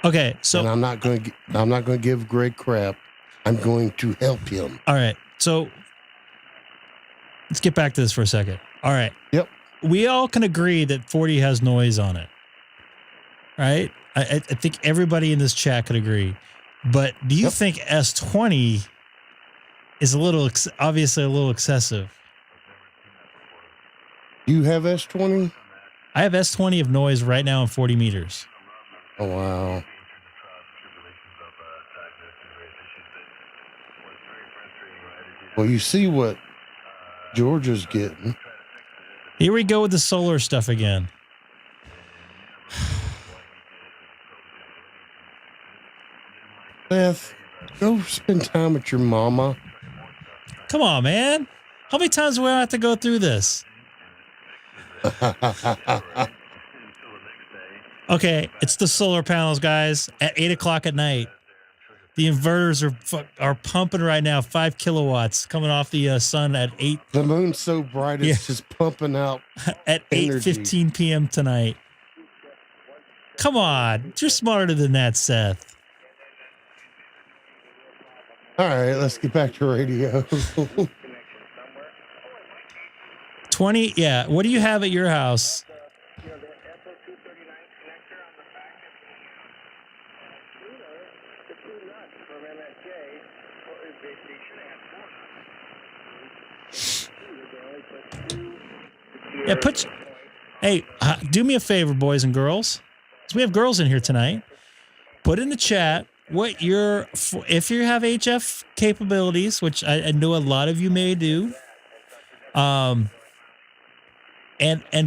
Okay, so And I'm not going to give Greg crap. I'm going to help him. all right, so let's get back to this for a second. All right. Yep. We all can agree that 40 has noise on it, right? I think everybody in this chat could agree. But do you think S20 is obviously a little excessive? You have S20? I have S20 of noise right now in 40 meters. Oh, wow. Well, you see what Georgia's getting. Here we go with the solar stuff again. Seth, go spend time with your mama. Come on, man. How many times do I have to go through this? Okay, it's the solar panels, guys, at 8 o'clock at night. The inverters are pumping right now, 5 kilowatts coming off the sun at 8. The moon's so bright, it's just pumping out at 8:15 p.m. tonight. Come on, you're smarter than that, Seth. All right, let's get back to radio. 20, yeah. What do you have at your house? Yeah, hey, do me a favor, boys and girls. 'Cause we have girls in here tonight. Put in the chat what if you have HF capabilities, which I know a lot of you may do. And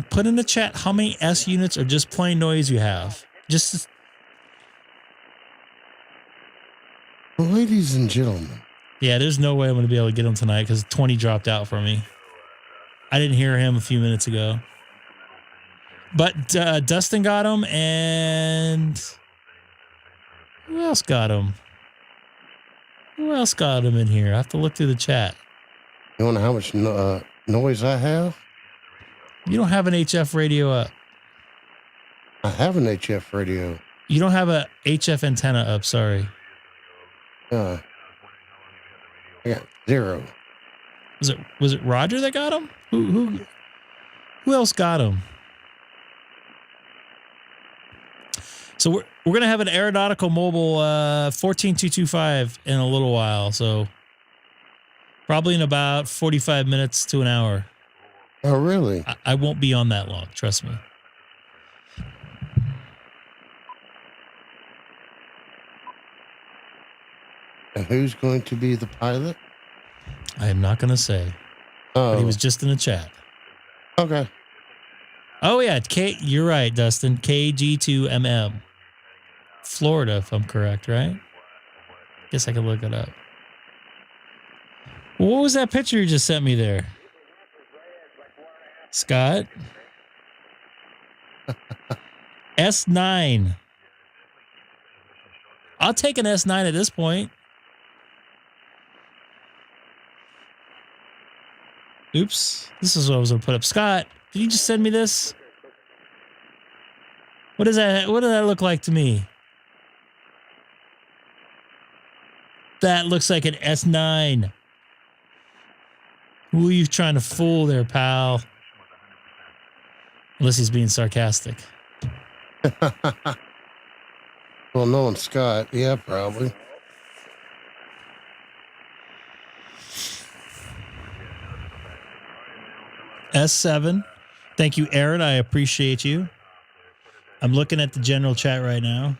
put in the chat how many S units or just plain noise you have. Ladies and gentlemen. Yeah, there's no way I'm going to be able to get him tonight because 20 dropped out for me. I didn't hear him a few minutes ago. But Dustin got him, and who else got him? Who else got him in here? I have to look through the chat. You want to know how much noise I have? You don't have an HF radio up. I have an HF radio. You don't have a HF antenna up, sorry. I got 0. Was it Roger that got him? Who else got him? So we're gonna have an aeronautical mobile 14225 in a little while. So probably in about 45 minutes to an hour. Oh, really? I won't be on that long. Trust me. And who's going to be the pilot? I am not gonna say. Oh, But he was just in the chat. okay. Oh yeah, you're right, Dustin. KG2MM. Florida, if I'm correct, right? Guess I can look it up. What was that picture you just sent me there? Scott? S9. I'll take an S9 at this point. Oops. This is what I was going to put up. Scott, did you just send me this? What is that? What does that look like to me? That looks like an S9. Who are you trying to fool there, pal? Unless he's being sarcastic. Well, knowing Scott, yeah, probably. S7. Thank you, Aaron. I appreciate you. I'm looking at the general chat right now.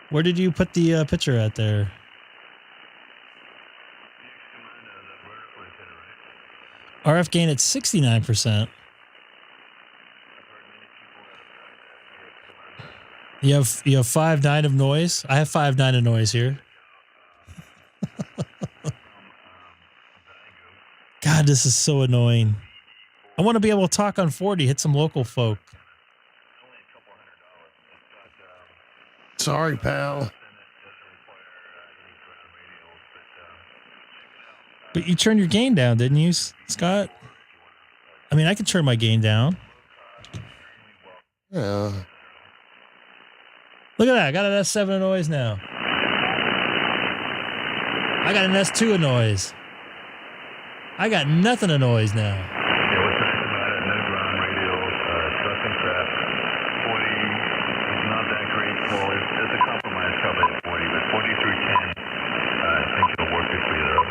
Where did you put the picture at there? RF gain at 69%. You have 5.9 of noise. I have 5.9 of noise here. God, this is so annoying. I want to be able to talk on 40, hit some local folk. Sorry, pal. But you turned your gain down, didn't you, Scott? I mean, I could turn my gain down. Yeah. Look at that. I got an S7 of noise now. I got an S2 of noise. I got nothing of noise now. Yeah, what's nice about it, no ground radio, nothing crap. 40 is not that great. Well, it's a compromise probably at 40, but 40 through 10, I think it'll work good for you though.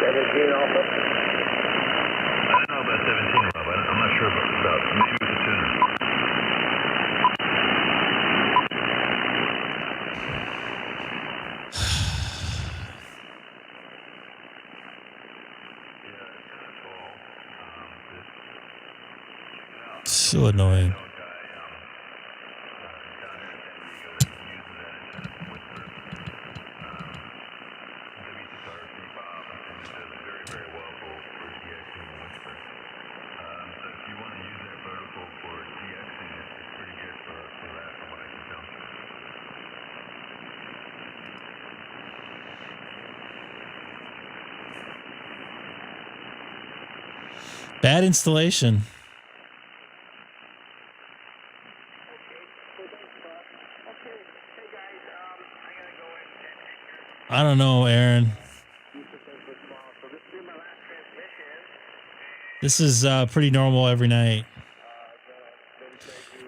17 also? I don't know about 17, Rob. I'm not sure about maybe with the tuner. So annoying. Bad installation. I don't know, Aaron. This is pretty normal every night.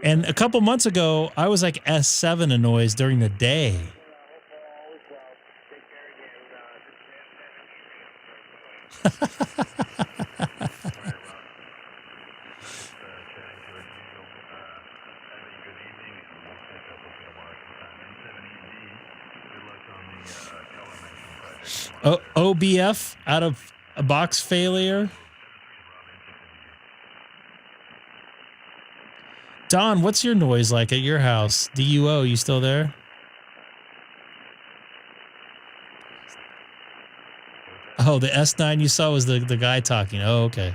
And a couple months ago, I was like S7 of noise during the day. OBF out of a box failure. Don, what's your noise like at your house? DUO, you still there? Oh, the S9 you saw was the guy talking. Oh, okay.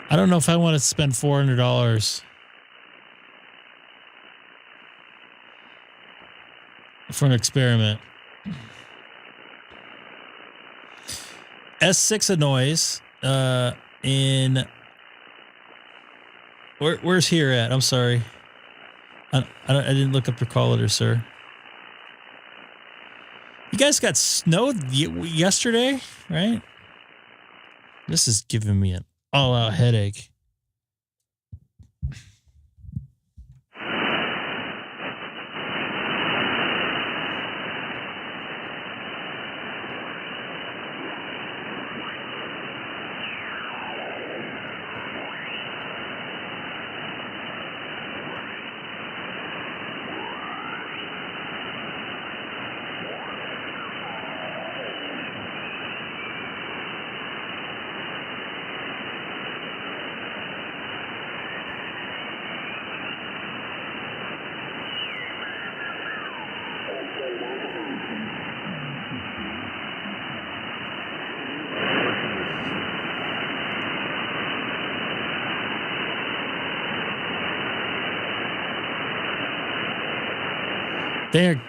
I don't know if I want to spend $400 for an experiment. S6 of noise in where's here at? I'm sorry. I didn't look up your call letter, sir. You guys got snowed yesterday, right? This is giving me an all-out headache.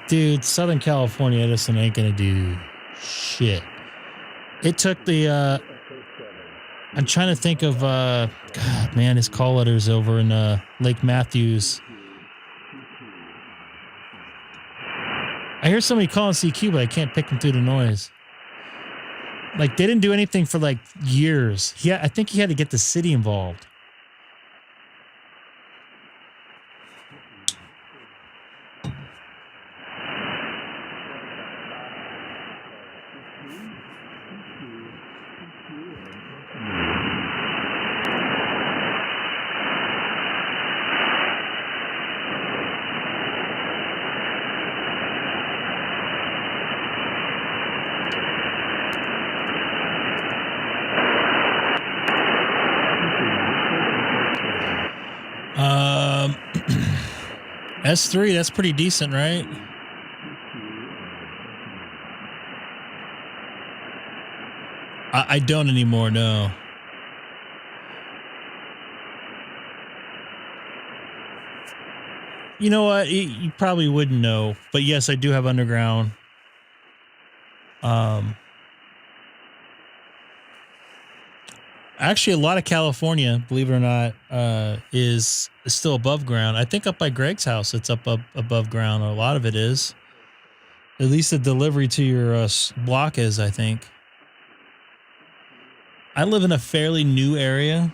Dude, Southern California Edison ain't gonna do shit. It took the I'm trying to think of God, man, his call letters over in Lake Matthews. I hear somebody calling CQ, but I can't pick them through the noise. Like, they didn't do anything for like years. Yeah, I think he had to get the city involved. S3, that's pretty decent, right? I don't anymore, no. You know what? You probably wouldn't know, but yes, I do have underground. Actually, a lot of California, believe it or not, is still above ground. I think up by Greg's house, it's up above ground. A lot of it is. At least the delivery to your block is, I think. I live in a fairly new area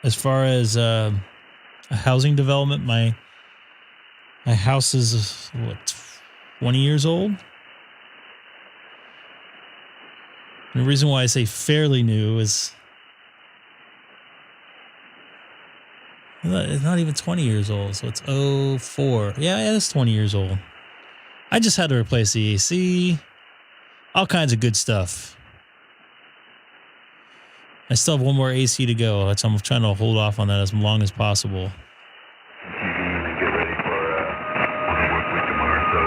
as far as a housing development. My house is, what, 20 years old? And the reason why I say fairly new is it's not even 20 years old, so it's 04. Yeah, it's 20 years old. I just had to replace the AC. All kinds of good stuff. I still have one more AC to go. I'm trying to hold off on that as long as possible. TV and get ready for the work week tomorrow. So,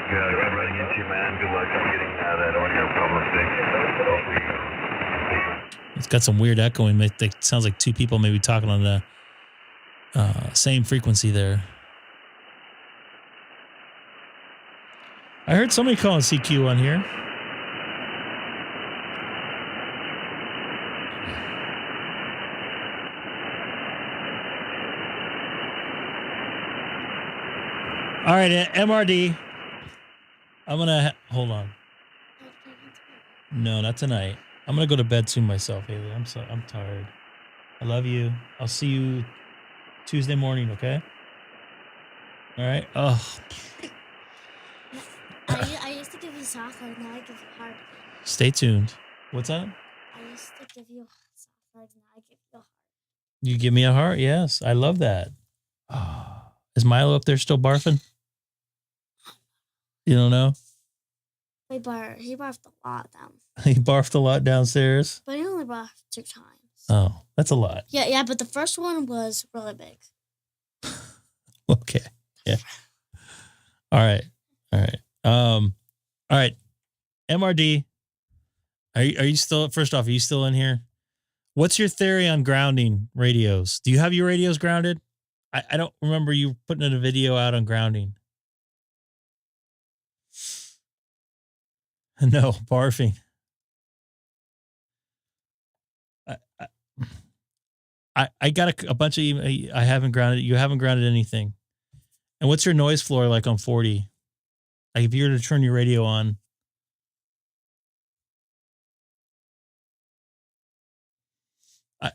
good running into you, man. Good luck on getting that audio problem fixed. It's got some weird echoing. It sounds like two people maybe talking on the same frequency there. I heard somebody calling CQ on here. All right, MRD. I'm going to hold on. No, not tonight. I'm going to go to bed soon myself, Haley. I'm tired. I love you. I'll see you Tuesday morning, okay? All right. Oh. I used to give you soft legs, now I give you hard. Stay tuned. What's that? I used to give you soft legs, now I give you hard. You give me a heart? Yes. I love that. Oh. Is Milo up there still barfing? You don't know? He barfed a lot down. He barfed a lot downstairs? But he only barfed 2 times. Oh, that's a lot. Yeah, but the first one was really big. Okay. Yeah. All right. All right. MRD. Are you still, first off, are you still in here? What's your theory on grounding radios? Do you have your radios grounded? I don't remember you putting a video out on grounding. No, barfing. I got a bunch of email. I haven't grounded. You haven't grounded anything. And what's your noise floor like on 40? Like if you were to turn your radio on. I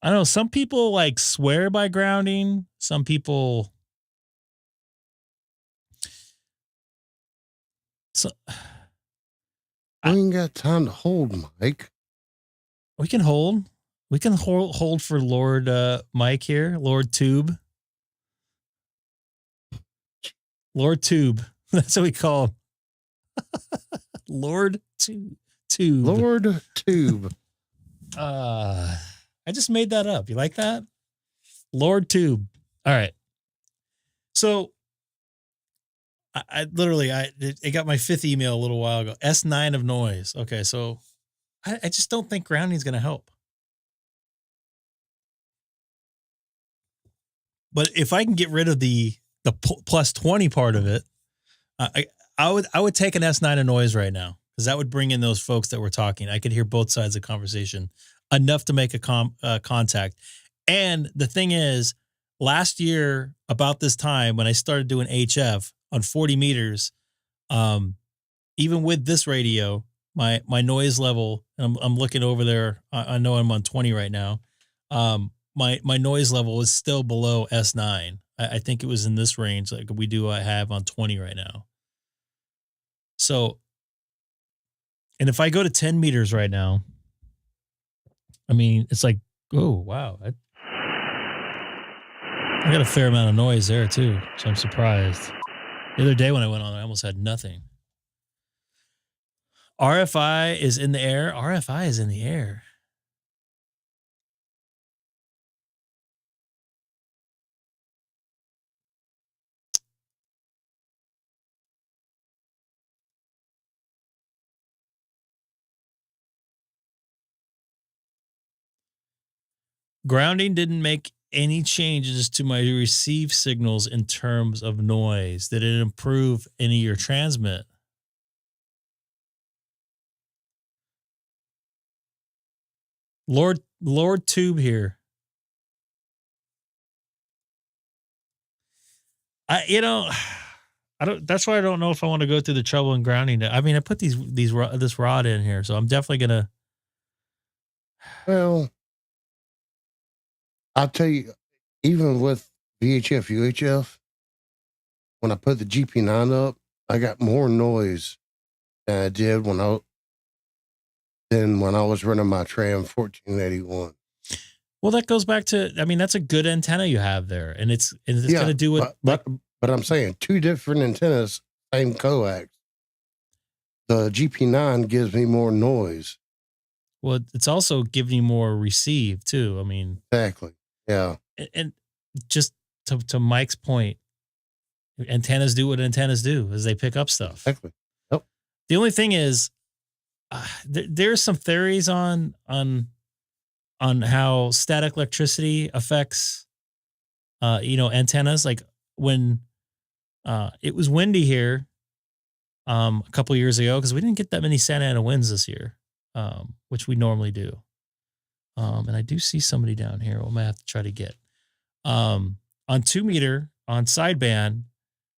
don't know. Some people like swear by grounding. Some people. So. We ain't got time to hold, Mike. We can hold. We can hold for Lord Mike here. Lord Tube. Lord Tube. That's what we call him. Lord Tube. Lord Tube. I just made that up. You like that? Lord Tube. All right. So I literally got my 5th email a little while ago. S9 of noise. Okay, so I just don't think grounding is going to help. But if I can get rid of the plus 20 part of it, I would take an S9 of noise right now, because that would bring in those folks that were talking. I could hear both sides of the conversation enough to make a contact. And the thing is, last year about this time when I started doing HF on 40 meters, even with this radio, my noise level, and I'm looking over there. I know I'm on 20 right now. My noise level is still below S9. I think it was in this range like I have on 20 right now. So, and if I go to 10 meters right now, I mean, it's like, oh, wow. I got a fair amount of noise there too. So I'm surprised. The other day when I went on, I almost had nothing. RFI is in the air. RFI is in the air. Grounding didn't make any changes to my receive signals in terms of noise. Did it improve any of your transmit? Lord Tube here. I don't. That's why I don't know if I want to go through the trouble in grounding. I mean, I put this rod in here, so I'm definitely gonna. Well, I'll tell you, even with VHF, UHF, when I put the GP9 up, I got more noise than I did when I was running my Tram 1481. Well, that goes back to, I mean, that's a good antenna you have there, and it's going to do it. But I'm saying two different antennas, same coax. The GP9 gives me more noise. Well, it's also giving you more receive too. I mean, exactly. Yeah. And just to Mike's point, antennas do what antennas do, is they pick up stuff. Exactly. Yep. The only thing is, there's some theories on how static electricity affects, antennas. Like when it was windy here a couple years ago, because we didn't get that many Santa Ana winds this year, which we normally do. And I do see somebody down here. We'll have to try to get on 2 meter on sideband.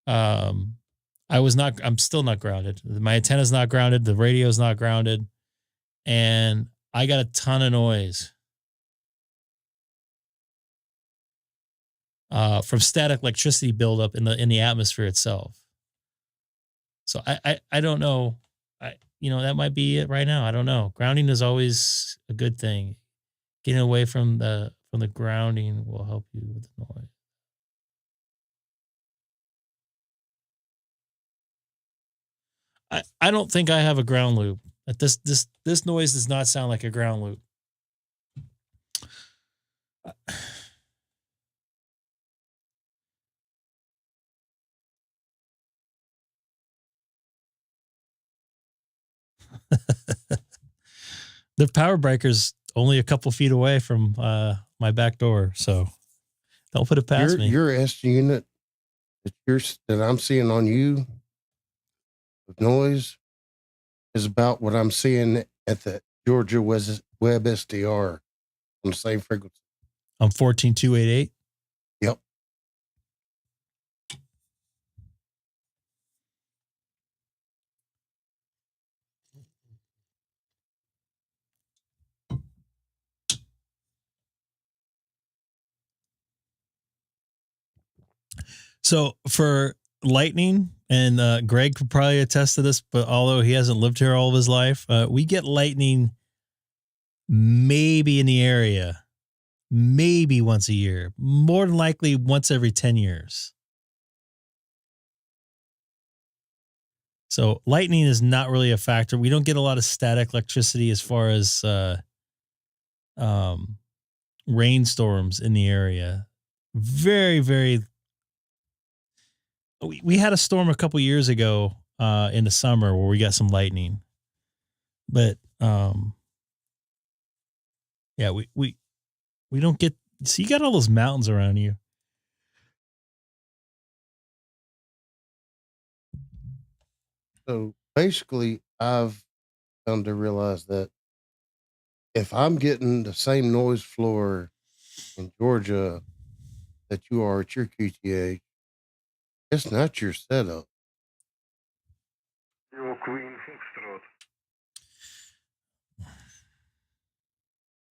I'm still not grounded. My antenna's not grounded. The radio's not grounded. And I got a ton of noise from static electricity buildup in the atmosphere itself. So I don't know. That might be it right now. I don't know. Grounding is always a good thing. Getting away from the grounding will help you with the noise. I don't think I have a ground loop. This noise does not sound like a ground loop. The power breaker's only a couple feet away from my back door, so don't put it past me. Your S unit that I'm seeing on you with noise is about what I'm seeing at the Georgia Web SDR on the same frequency. I'm 14288. Yep. So for lightning, and Greg could probably attest to this, but although he hasn't lived here all of his life, we get lightning maybe in the area, maybe once a year, more than likely once every 10 years. So lightning is not really a factor. We don't get a lot of static electricity as far as rainstorms in the area. Very, very. We had a storm a couple years ago in the summer where we got some lightning, but yeah, we don't get. So you got all those mountains around you. So basically, I've come to realize that if I'm getting the same noise floor in Georgia that you are at your QTH, it's not your setup. Radio Queen Foxtrot.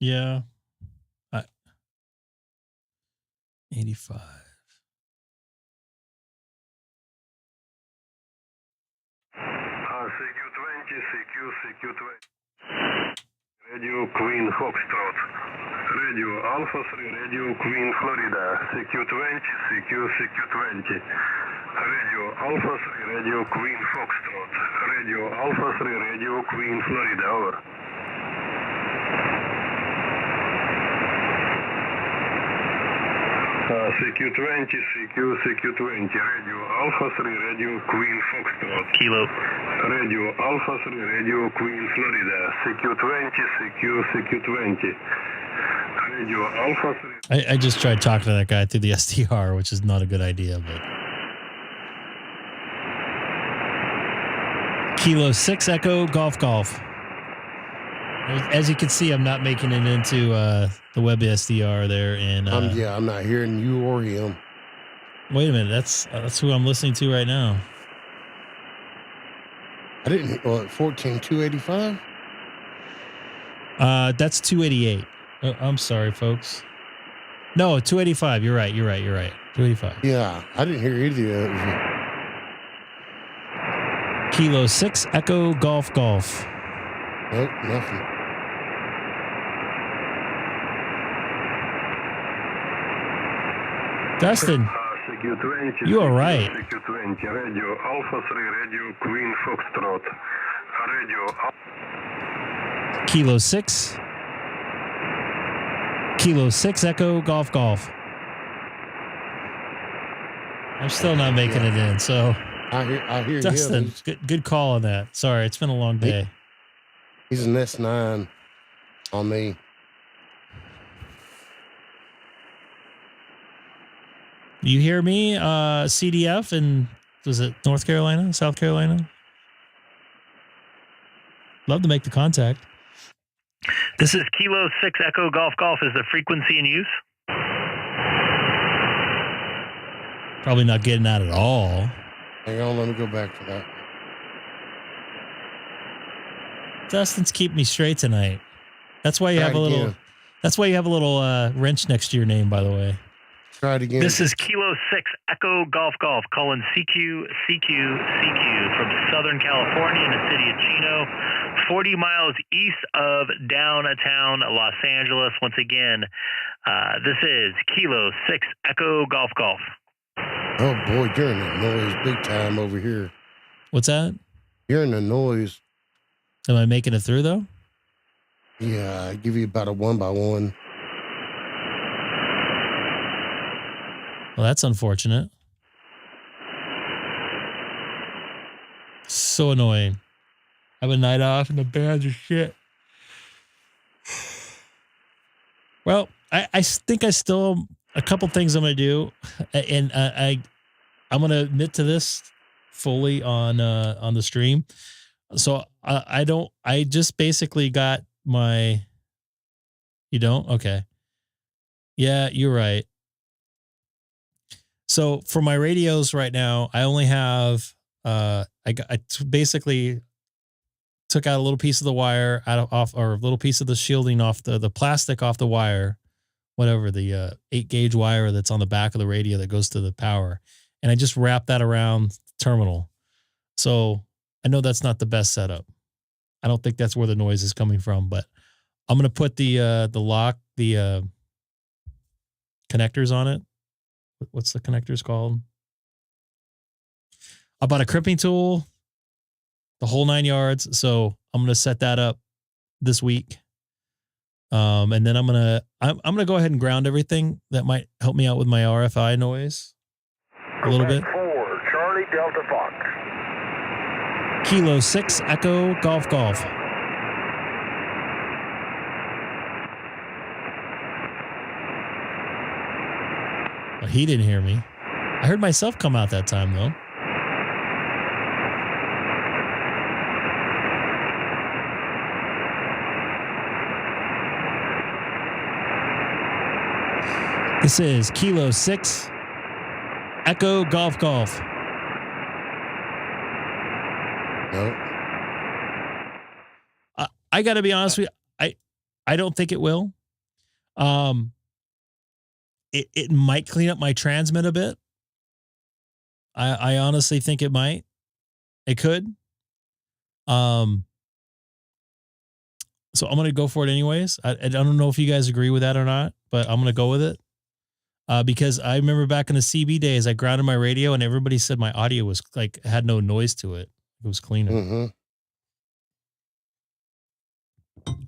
Yeah. 85. CQ20, CQ20. Radio Queen Foxtrot. Radio Alpha 3, Radio Queen Florida. CQ20, CQ20. Radio Alpha 3, Radio Queen Foxtrot. Radio Alpha 3, Radio Queen Florida. Over. CQ20, CQ20. Radio Alpha 3, Radio Queen Foxtrot. Kilo. Radio Alpha 3, Radio Queen Florida. CQ20, CQ20. Radio Alpha 3. I just tried talking to that guy through the SDR, which is not a good idea, but. Kilo 6 Echo Golf Golf. As you can see, I'm not making it into the web SDR there. And I'm not hearing you or him. wait a minute, that's who I'm listening to right now. I didn't. 14,285. That's 288. I'm sorry, folks. No, 285. You're right. 285. Yeah, I didn't hear either of you. Kilo 6 Echo Golf Golf. Nope, nothing. Dustin, CQ20. you are right. CQ20. Radio Alpha 3, Radio Queen Foxtrot. Radio Kilo 6. Kilo 6 Echo Golf Golf. I'm still not making it in, so I hear Dustin, him. good call on that. Sorry, it's been a long day. He's an S9 on me. You hear me, CDF, and was it North Carolina, South Carolina? Love to make the contact. This is Kilo 6 Echo Golf Golf. Is the frequency in use? Probably not getting that at all. Hang on, let me go back to that. Dustin's keeping me straight tonight. That's why you have a little. Again. That's why you have a little wrench next to your name, by the way. Try it again. This is Kilo 6 Echo Golf Golf calling CQ from Southern California in the city of Chino, 40 miles east of downtown Los Angeles. Once again, this is Kilo 6 Echo Golf Golf. Oh boy, you're in the noise big time over here. What's that? You're in the noise. Am I making it through though? Yeah, I give you about a 1x1. Well, that's unfortunate. So annoying. I have a night off and the bands are shit. Well, I think I still a couple things I'm gonna do, and I'm gonna admit to this fully on the stream. So I just basically got my. You don't? Okay. Yeah, you're right. So for my radios right now, I only have I basically took out a little piece of the wire off or a little piece of the shielding off the plastic off the wire, whatever the 8-gauge wire that's on the back of the radio that goes to the power, and I just wrapped that around the terminal. So I know that's not the best setup. I don't think that's where the noise is coming from, but I'm gonna put the connectors on it. What's the connectors called? I bought a crimping tool, the whole 9 yards. So I'm going to set that up this week. And then I'm going to go ahead and ground everything. That might help me out with my RFI noise a little bit. 4, Charlie Delta Fox. Kilo 6 Echo Golf Golf. Well, he didn't hear me. I heard myself come out that time, though. This is Kilo 6 Echo Golf Golf. Nope. I got to be honest with you. I don't think it will. It might clean up my transmit a bit. I honestly think it might. It could. So I'm going to go for it anyways. I don't know if you guys agree with that or not, but I'm going to go with it. Because I remember back in the CB days, I grounded my radio and everybody said my audio was like, had no noise to it. It was cleaner. Mm-hmm.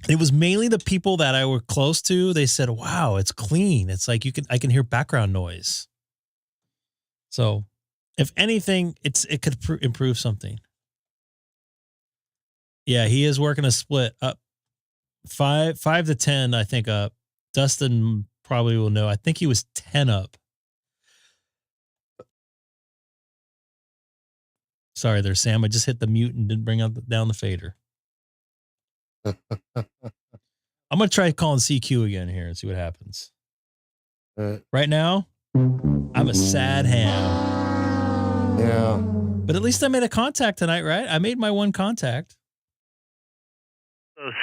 It was mainly the people that I were close to. They said, wow, it's clean. It's like I can hear background noise. So if anything, it could improve something. Yeah, he is working a split up 5 to 10, I think up. Dustin probably will know. I think he was 10 up. Sorry there, Sam. I just hit the mute and didn't bring down the fader. I'm going to try calling CQ again here and see what happens. Right now, I'm a sad ham. Yeah. But at least I made a contact tonight, right? I made my one contact.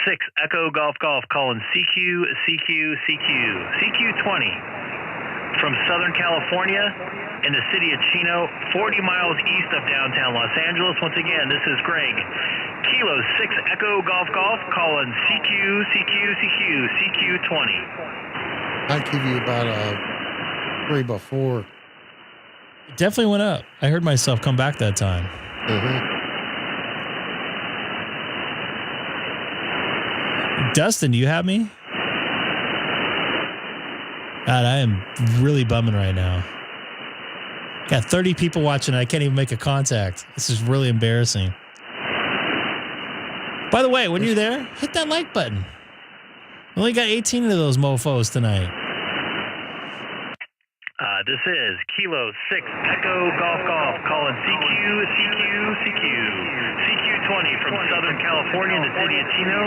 6 Echo Golf Golf calling CQ20 from Southern California in the city of Chino, 40 miles east of downtown Los Angeles. Once again, this is Greg. Kilo 6 Echo Golf Golf calling CQ20. I'd give you about a 3x4. It definitely went up. I heard myself come back that time. Mm-hmm. Dustin, do you have me? God, I am really bumming right now. Got 30 people watching. I can't even make a contact. This is really embarrassing. By the way, when you're there, hit that like button. We only got 18 of those mofos tonight. This is Kilo 6 Echo Golf Golf calling CQ20 from Southern California in the city of Chino,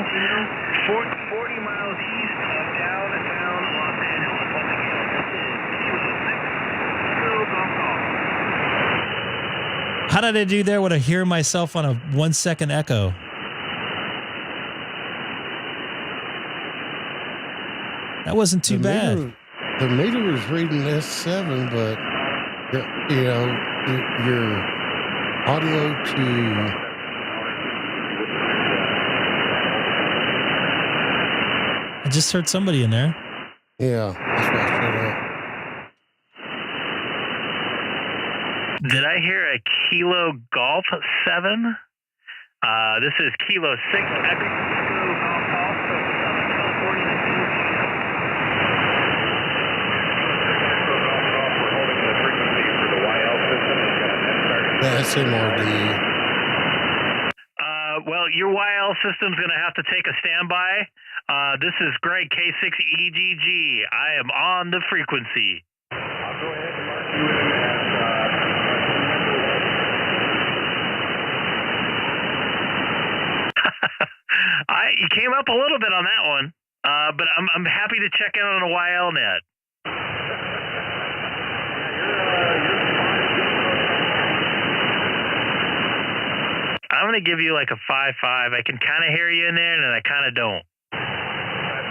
40 miles east of downtown Los Angeles. Once again, this is Kilo 6 Echo Golf Golf. How did I do there when I hear myself on a 1 second echo? That wasn't too bad. The meter was reading S7, but you know, your audio to I just heard somebody in there. yeah, that's why I shut up. Did I hear a Kilo Golf 7? This is Kilo 6 Echo Golf Golf from Southern California in the city of Chino. That's MRD. Well, your YL system's going to have to take a standby. This is Greg, K6EGG. I am on the frequency. I'll go ahead and mark you in as You came up a little bit on that one, but I'm happy to check in on a YL net. I'm going to give you like a 5.5. I can kind of hear you in there, and then I kind of don't. That's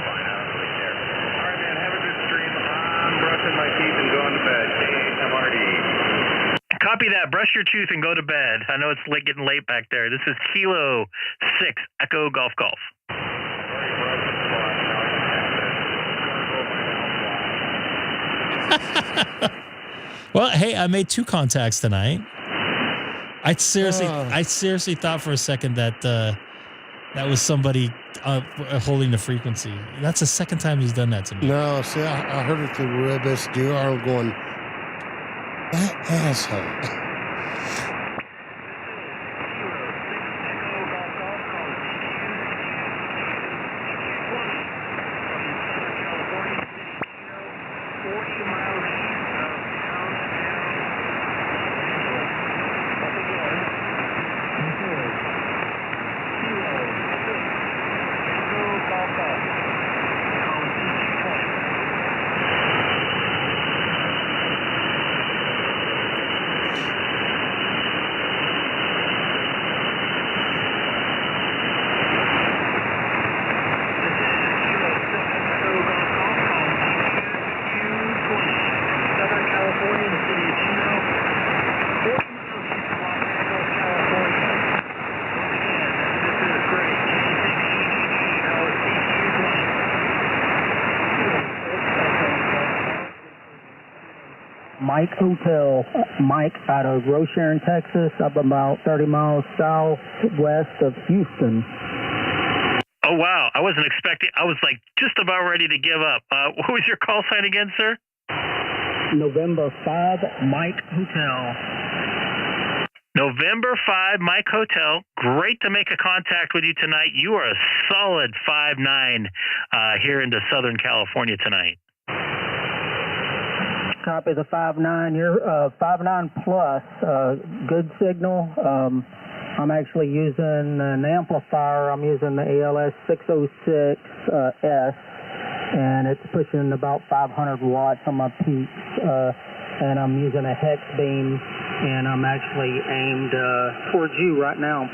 fine. I don't really care. All right, man. Have a good stream. I'm brushing my teeth and going to bed. K8 MRD. Copy that. Brush your tooth and go to bed. I know it's getting late back there. This is Kilo 6 Echo Golf Golf. Well, hey, I made 2 contacts tonight. I seriously thought for a second that that was somebody holding the frequency. That's the second time he's done that to me. No, see, I heard it through WebSDR. I'm going, that asshole. Mike Hotel, Mike out of Rocheron, Texas, up about 30 miles southwest of Houston. Oh, wow. I wasn't expecting, I was like just about ready to give up. What was your call sign again, sir? November 5, Mike Hotel. November 5, Mike Hotel. Great to make a contact with you tonight. You are a solid 5'9" here into Southern California tonight. Copy the 5'9". You're 5'9" plus. Good signal. I'm actually using an amplifier. I'm using the ALS-606S, and it's pushing about 500 watts on my peaks. And I'm using a hex beam, and I'm actually aimed towards you right now.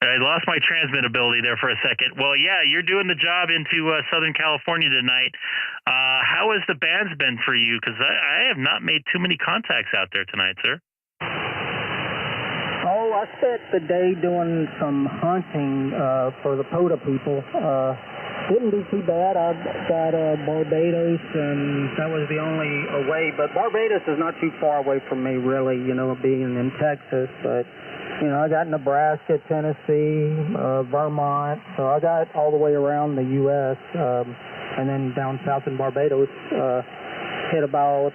I lost my transmittability there for a second. Well, yeah, you're doing the job into Southern California tonight. How has the bands been for you? Because I have not made too many contacts out there tonight, sir. Oh, I spent the day doing some hunting for the POTA people. Didn't do too bad. I got Barbados, and that was the only away. But Barbados is not too far away from me, really, you know, being in Texas. But, you know, I got Nebraska, Tennessee, Vermont. So I got all the way around the U.S. And then down south in Barbados. Hit about,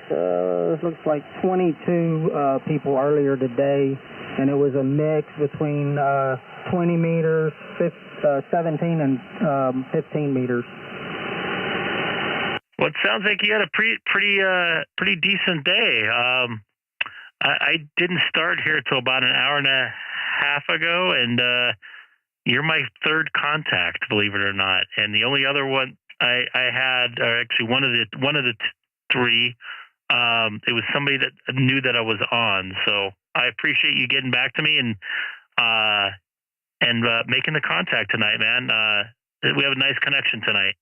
looks like 22 people earlier today. And it was a mix between 20 meters, 17 and 15 meters. Well, it sounds like you had a pretty decent day. I didn't start here till about an hour and a half ago, and you're my third contact, believe it or not. And the only other one I had, or actually one of the three, it was somebody that knew that I was on. So I appreciate you getting back to me and making the contact tonight, man. We have a nice connection tonight.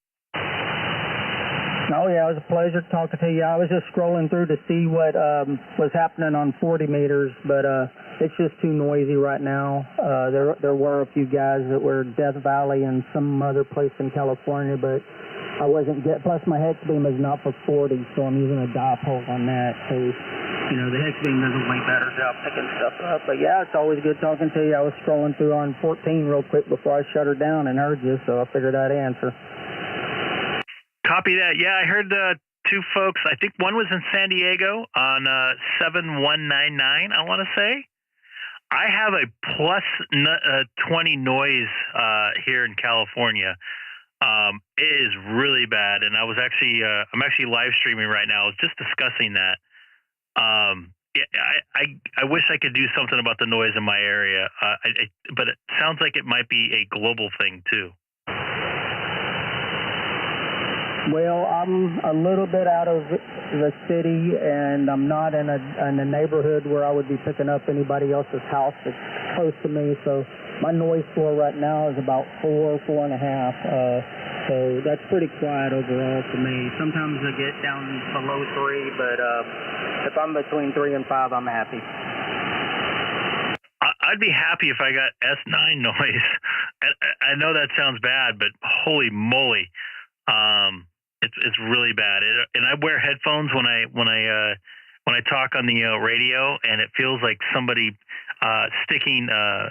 Oh, yeah, it was a pleasure talking to you. I was just scrolling through to see what was happening on 40 meters, but it's just too noisy right now. There were a few guys that were Death Valley and some other place in California, but I wasn't plus my hex beam is not for 40, so I'm using a dipole on that. So, you know, the hex beam does a way better job picking stuff up. But yeah, it's always good talking to you. I was scrolling through on 14 real quick before I shut her down and heard you, so I figured I'd answer. Copy that. Yeah, I heard two folks. I think one was in San Diego on 7199, I want to say. I have a plus 20 noise here in California. It is really bad, and I'm actually live streaming right now. I was just discussing that. Yeah, I wish I could do something about the noise in my area, but it sounds like it might be a global thing too. Well, I'm a little bit out of the city, and I'm not in a neighborhood where I would be picking up anybody else's house that's close to me. So my noise floor right now is about 4.5. So that's pretty quiet overall for me. Sometimes I get down below 3, but if I'm between 3 and 5, I'm happy. I'd be happy if I got S9 noise. I know that sounds bad, but holy moly. It's really bad. And I wear headphones when I talk on the radio, and it feels like somebody sticking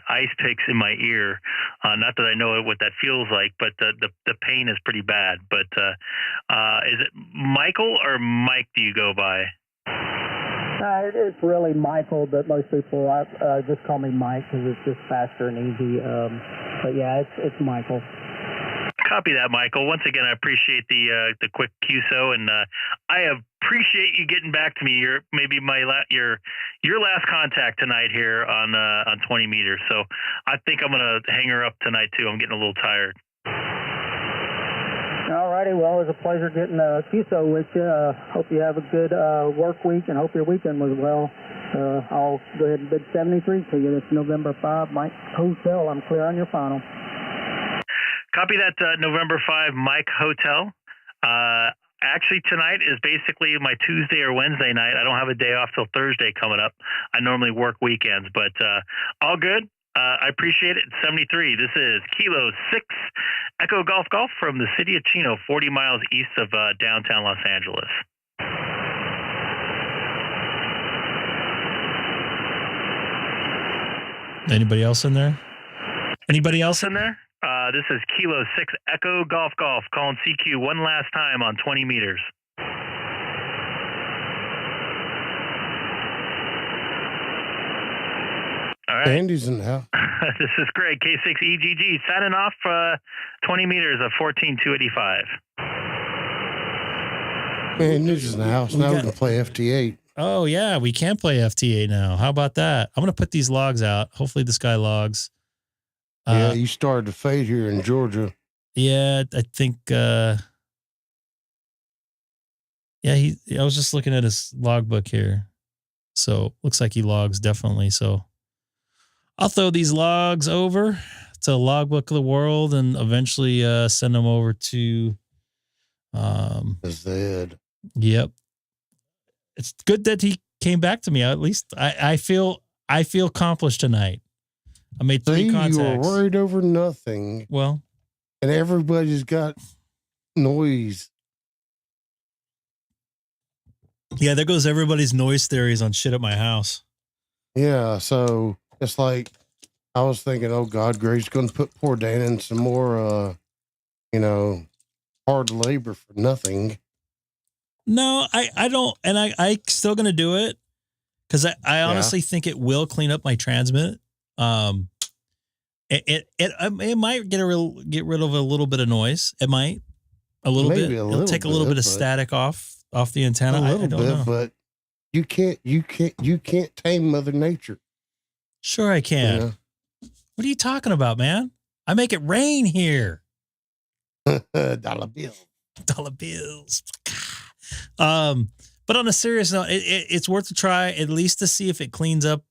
ice picks in my ear. Not that I know what that feels like, but the pain is pretty bad. But is it Michael or Mike do you go by? It's really Michael, but most people just call me Mike because it's just faster and easy. But yeah, it's Michael. Copy that, Michael. Once again, I appreciate the quick QSO, and I appreciate you getting back to me. You're maybe your last contact tonight here on 20 meters. So I think I'm gonna hang her up tonight too. I'm getting a little tired. All righty. Well, it was a pleasure getting a QSO with you. Hope you have a good work week, and hope your weekend was well. I'll go ahead and bid 73 to you. It's November 5, Mike Hotel. I'm clear on your final. Copy that, November 5, Mike Hotel. Actually, tonight is basically my Tuesday or Wednesday night. I don't have a day off till Thursday coming up. I normally work weekends, but all good. I appreciate it. 73. This is Kilo 6 Echo Golf Golf from the city of Chino, 40 miles east of downtown Los Angeles. Anybody else in there? Anybody else in there? This is Kilo 6 Echo Golf Golf calling CQ one last time on 20 meters. All right. Andy's in the house. This is Greg, K6EGG, signing off 20 meters of 14,285. Andy's in the house. Now we can play FT8. Oh, yeah, we can play FT8 now. How about that? I'm going to put these logs out. Hopefully this guy logs. Yeah, you started to fade here in Georgia. Yeah, I think, I was just looking at his logbook here. So looks like he logs definitely. So I'll throw these logs over to Logbook of the World and eventually send them over to Zed. Yep. It's good that he came back to me. At least I feel accomplished tonight. I made 3 contacts. You were worried over nothing. Well, and everybody's got noise. Yeah, there goes everybody's noise theories on shit at my house. Yeah, so it's like I was thinking, oh God, Greg's going to put poor Dan in some more, hard labor for nothing. No, I don't, and I still going to do it because I honestly think it will clean up my transmit. It might get rid of a little bit of noise. It might a little bit. It'll take a little bit of static off the antenna. I don't know, but you can't tame Mother Nature. Sure, I can. Yeah. What are you talking about, man? I make it rain here. Dollar bills. But on a serious note, it's worth a try at least to see if it cleans up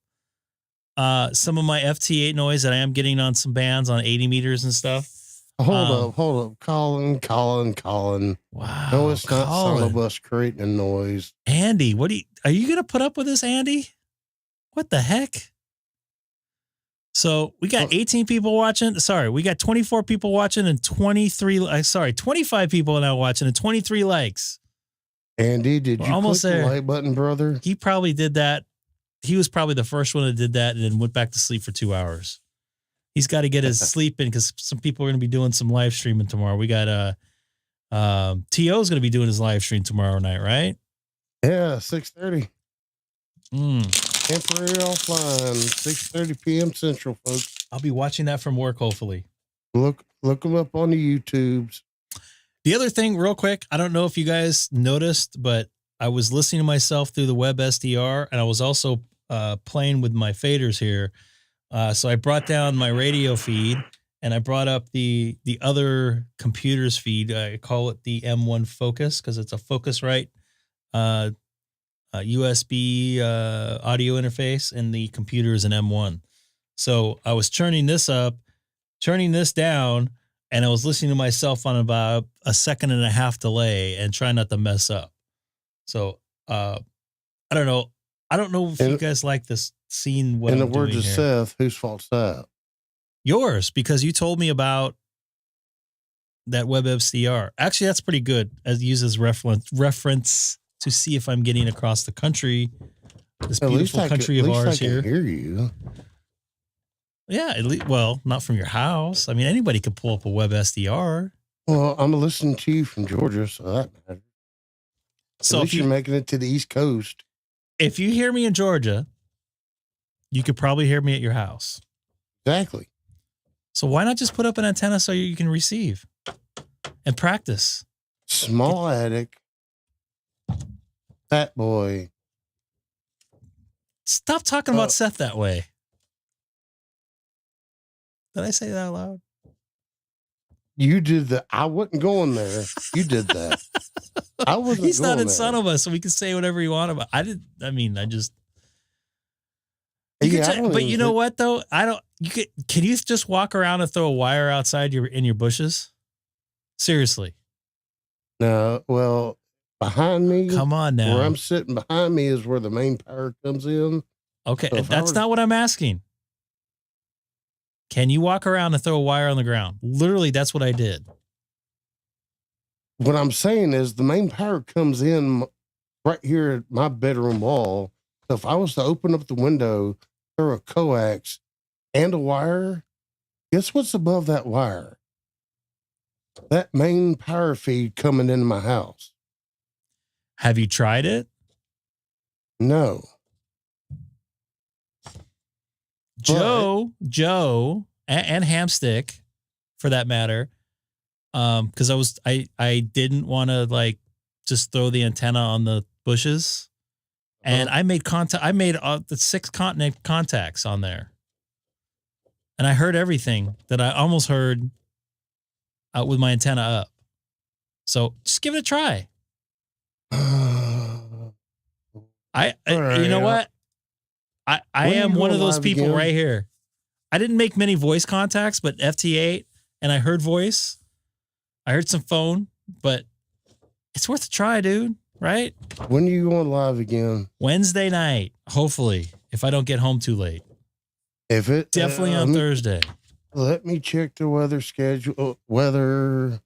some of my FT8 noise that I am getting on some bands on 80 meters and stuff. Hold up. Colin. Wow. No, it's not some of us creating a noise. Andy, are you going to put up with this, Andy? What the heck? So we got 18 people watching. Sorry, we got 24 people watching and 25 people now watching and 23 likes. Andy, did you click the like button, brother? He probably did that. He was probably the first one that did that and then went back to sleep for 2 hours. He's got to get his sleep in because some people are going to be doing some live streaming tomorrow. We got T.O.'s going to be doing his live stream tomorrow night, right? Yeah, 6:30. Temporary offline, 6:30 p.m. Central, folks. I'll be watching that from work, hopefully. Look them up on the YouTubes. The other thing, real quick, I don't know if you guys noticed, but I was listening to myself through the web SDR, and I was also playing with my faders here. So I brought down my radio feed, and I brought up the other computer's feed. I call it the M1 Focus because it's a Focusrite USB audio interface, and the computer is an M1. So I was turning this up, turning this down, and I was listening to myself on about a 1.5 second delay and trying not to mess up. So I don't know. I don't know if you guys like this scene. What in the I'm words doing of here. Seth, whose fault's that? Yours, because you told me about that WebSDR. Actually, that's pretty good as used as reference to see if I'm getting across the country, this beautiful country of ours here. I can hear you. Yeah, at least, well, not from your house. I mean, anybody could pull up a WebSDR. Well, I'm listening to you from Georgia, so that matters. So at least you're making it to the East Coast. If you hear me in Georgia, you could probably hear me at your house. Exactly. So why not just put up an antenna so you can receive and practice? Small attic. Fat boy. Stop talking about Seth that way. Did I say that out loud? You did that. I wasn't going there. You did that. I wasn't. He's not in there. front of us, so we can say whatever you want about. I just. But you know what though? Can you just walk around and throw a wire outside in your bushes? Seriously. No. Well, behind me. Come on now. Where I'm sitting behind me is where the main power comes in. Okay, so that's not what I'm asking. Can you walk around and throw a wire on the ground? Literally, that's what I did. What I'm saying is the main power comes in right here at my bedroom wall. So if I was to open up the window, throw a coax and a wire, guess what's above that wire? That main power feed coming into my house. Have you tried it? No. Joe, and Hamstick, for that matter, because I didn't want to like just throw the antenna on the bushes, and I made contact. I made the 6 continent contacts on there, and I heard everything that I almost heard out with my antenna up. So just give it a try. You know what? I am one of those people right here. I didn't make many voice contacts, but FT8, and I heard voice. I heard some phone, but it's worth a try, dude. Right? When are you going live again? Wednesday night, hopefully, if I don't get home too late. If it definitely on Thursday. Let me check the weather schedule. The weather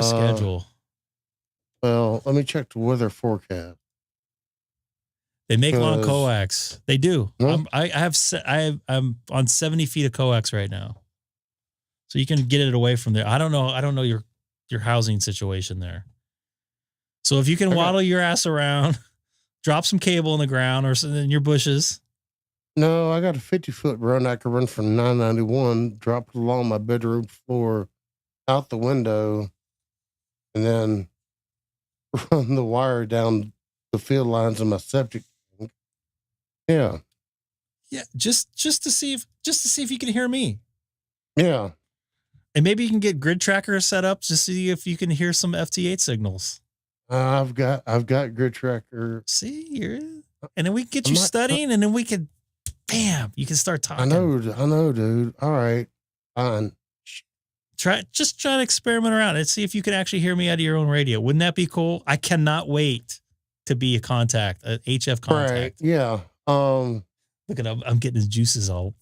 schedule. Well, let me check the weather forecast. They make long coax. They do. Huh? I'm on 70 feet of coax right now, so you can get it away from there. I don't know your housing situation there. So if you can waddle your ass around, drop some cable in the ground or in your bushes. No, I got a 50-foot run. I can run from 991, drop it along my bedroom floor, out the window, and then run the wire down the field lines of my septic tank. Yeah. Yeah, just to see if you can hear me. Yeah. And maybe you can get grid tracker set up to see if you can hear some FT8 signals. I've got grid tracker. See, and then we can get you studying, and then we can, bam, you can start talking. I know, dude. All right, fine. Try to experiment around and see if you can actually hear me out of your own radio. Wouldn't that be cool? I cannot wait to be a contact, an HF contact. Right. Yeah. Look at him. I'm getting his juices all.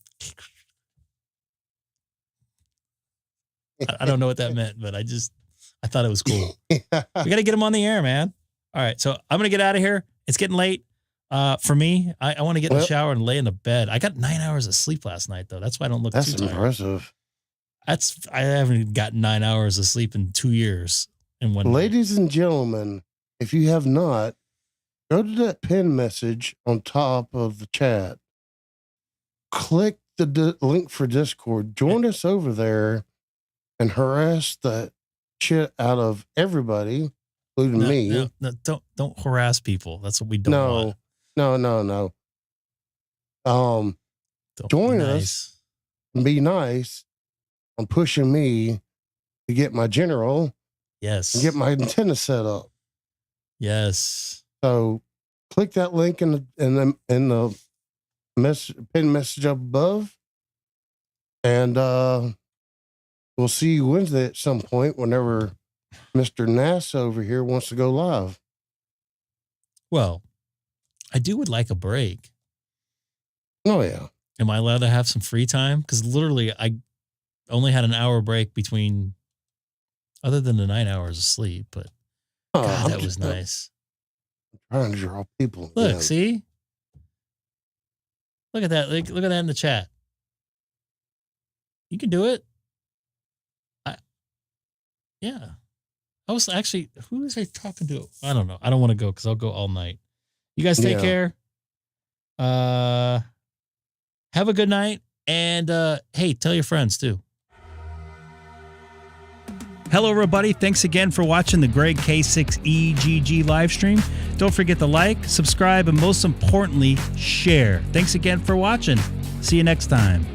I don't know what that meant, but I thought it was cool. We got to get him on the air, man. All right. So I'm going to get out of here. It's getting late. For me, I want to get in the shower and lay in the bed. I got 9 hours of sleep last night, though. That's why I don't look too tired. That's impressive. I haven't got 9 hours of sleep in 2 years. Ladies and gentlemen, if you have not, go to that pin message on top of the chat. Click the link for Discord. Join us over there and harass the shit out of everybody, including me. No, don't harass people. That's what we don't want. No. Join us and be nice on pushing me to get my general. Yes. And get my antenna set up. Yes. So click that link in the pin message up above, and we'll see you Wednesday at some point whenever Mr. Nass over here wants to go live. Well, I would like a break. Oh, yeah. Am I allowed to have some free time? Because literally, I only had an hour break between, other than the 9 hours of sleep, but God, that was nice. I'm trying to draw people. Look, see? Look at that. Look at that in the chat. You can do it. Yeah. I was actually, who was I talking to? I don't know. I don't want to go because I'll go all night. You guys take care. Have a good night. And hey, tell your friends too. Hello, everybody. Thanks again for watching the Greg K6EGG live stream. Don't forget to like, subscribe, and most importantly, share. Thanks again for watching. See you next time.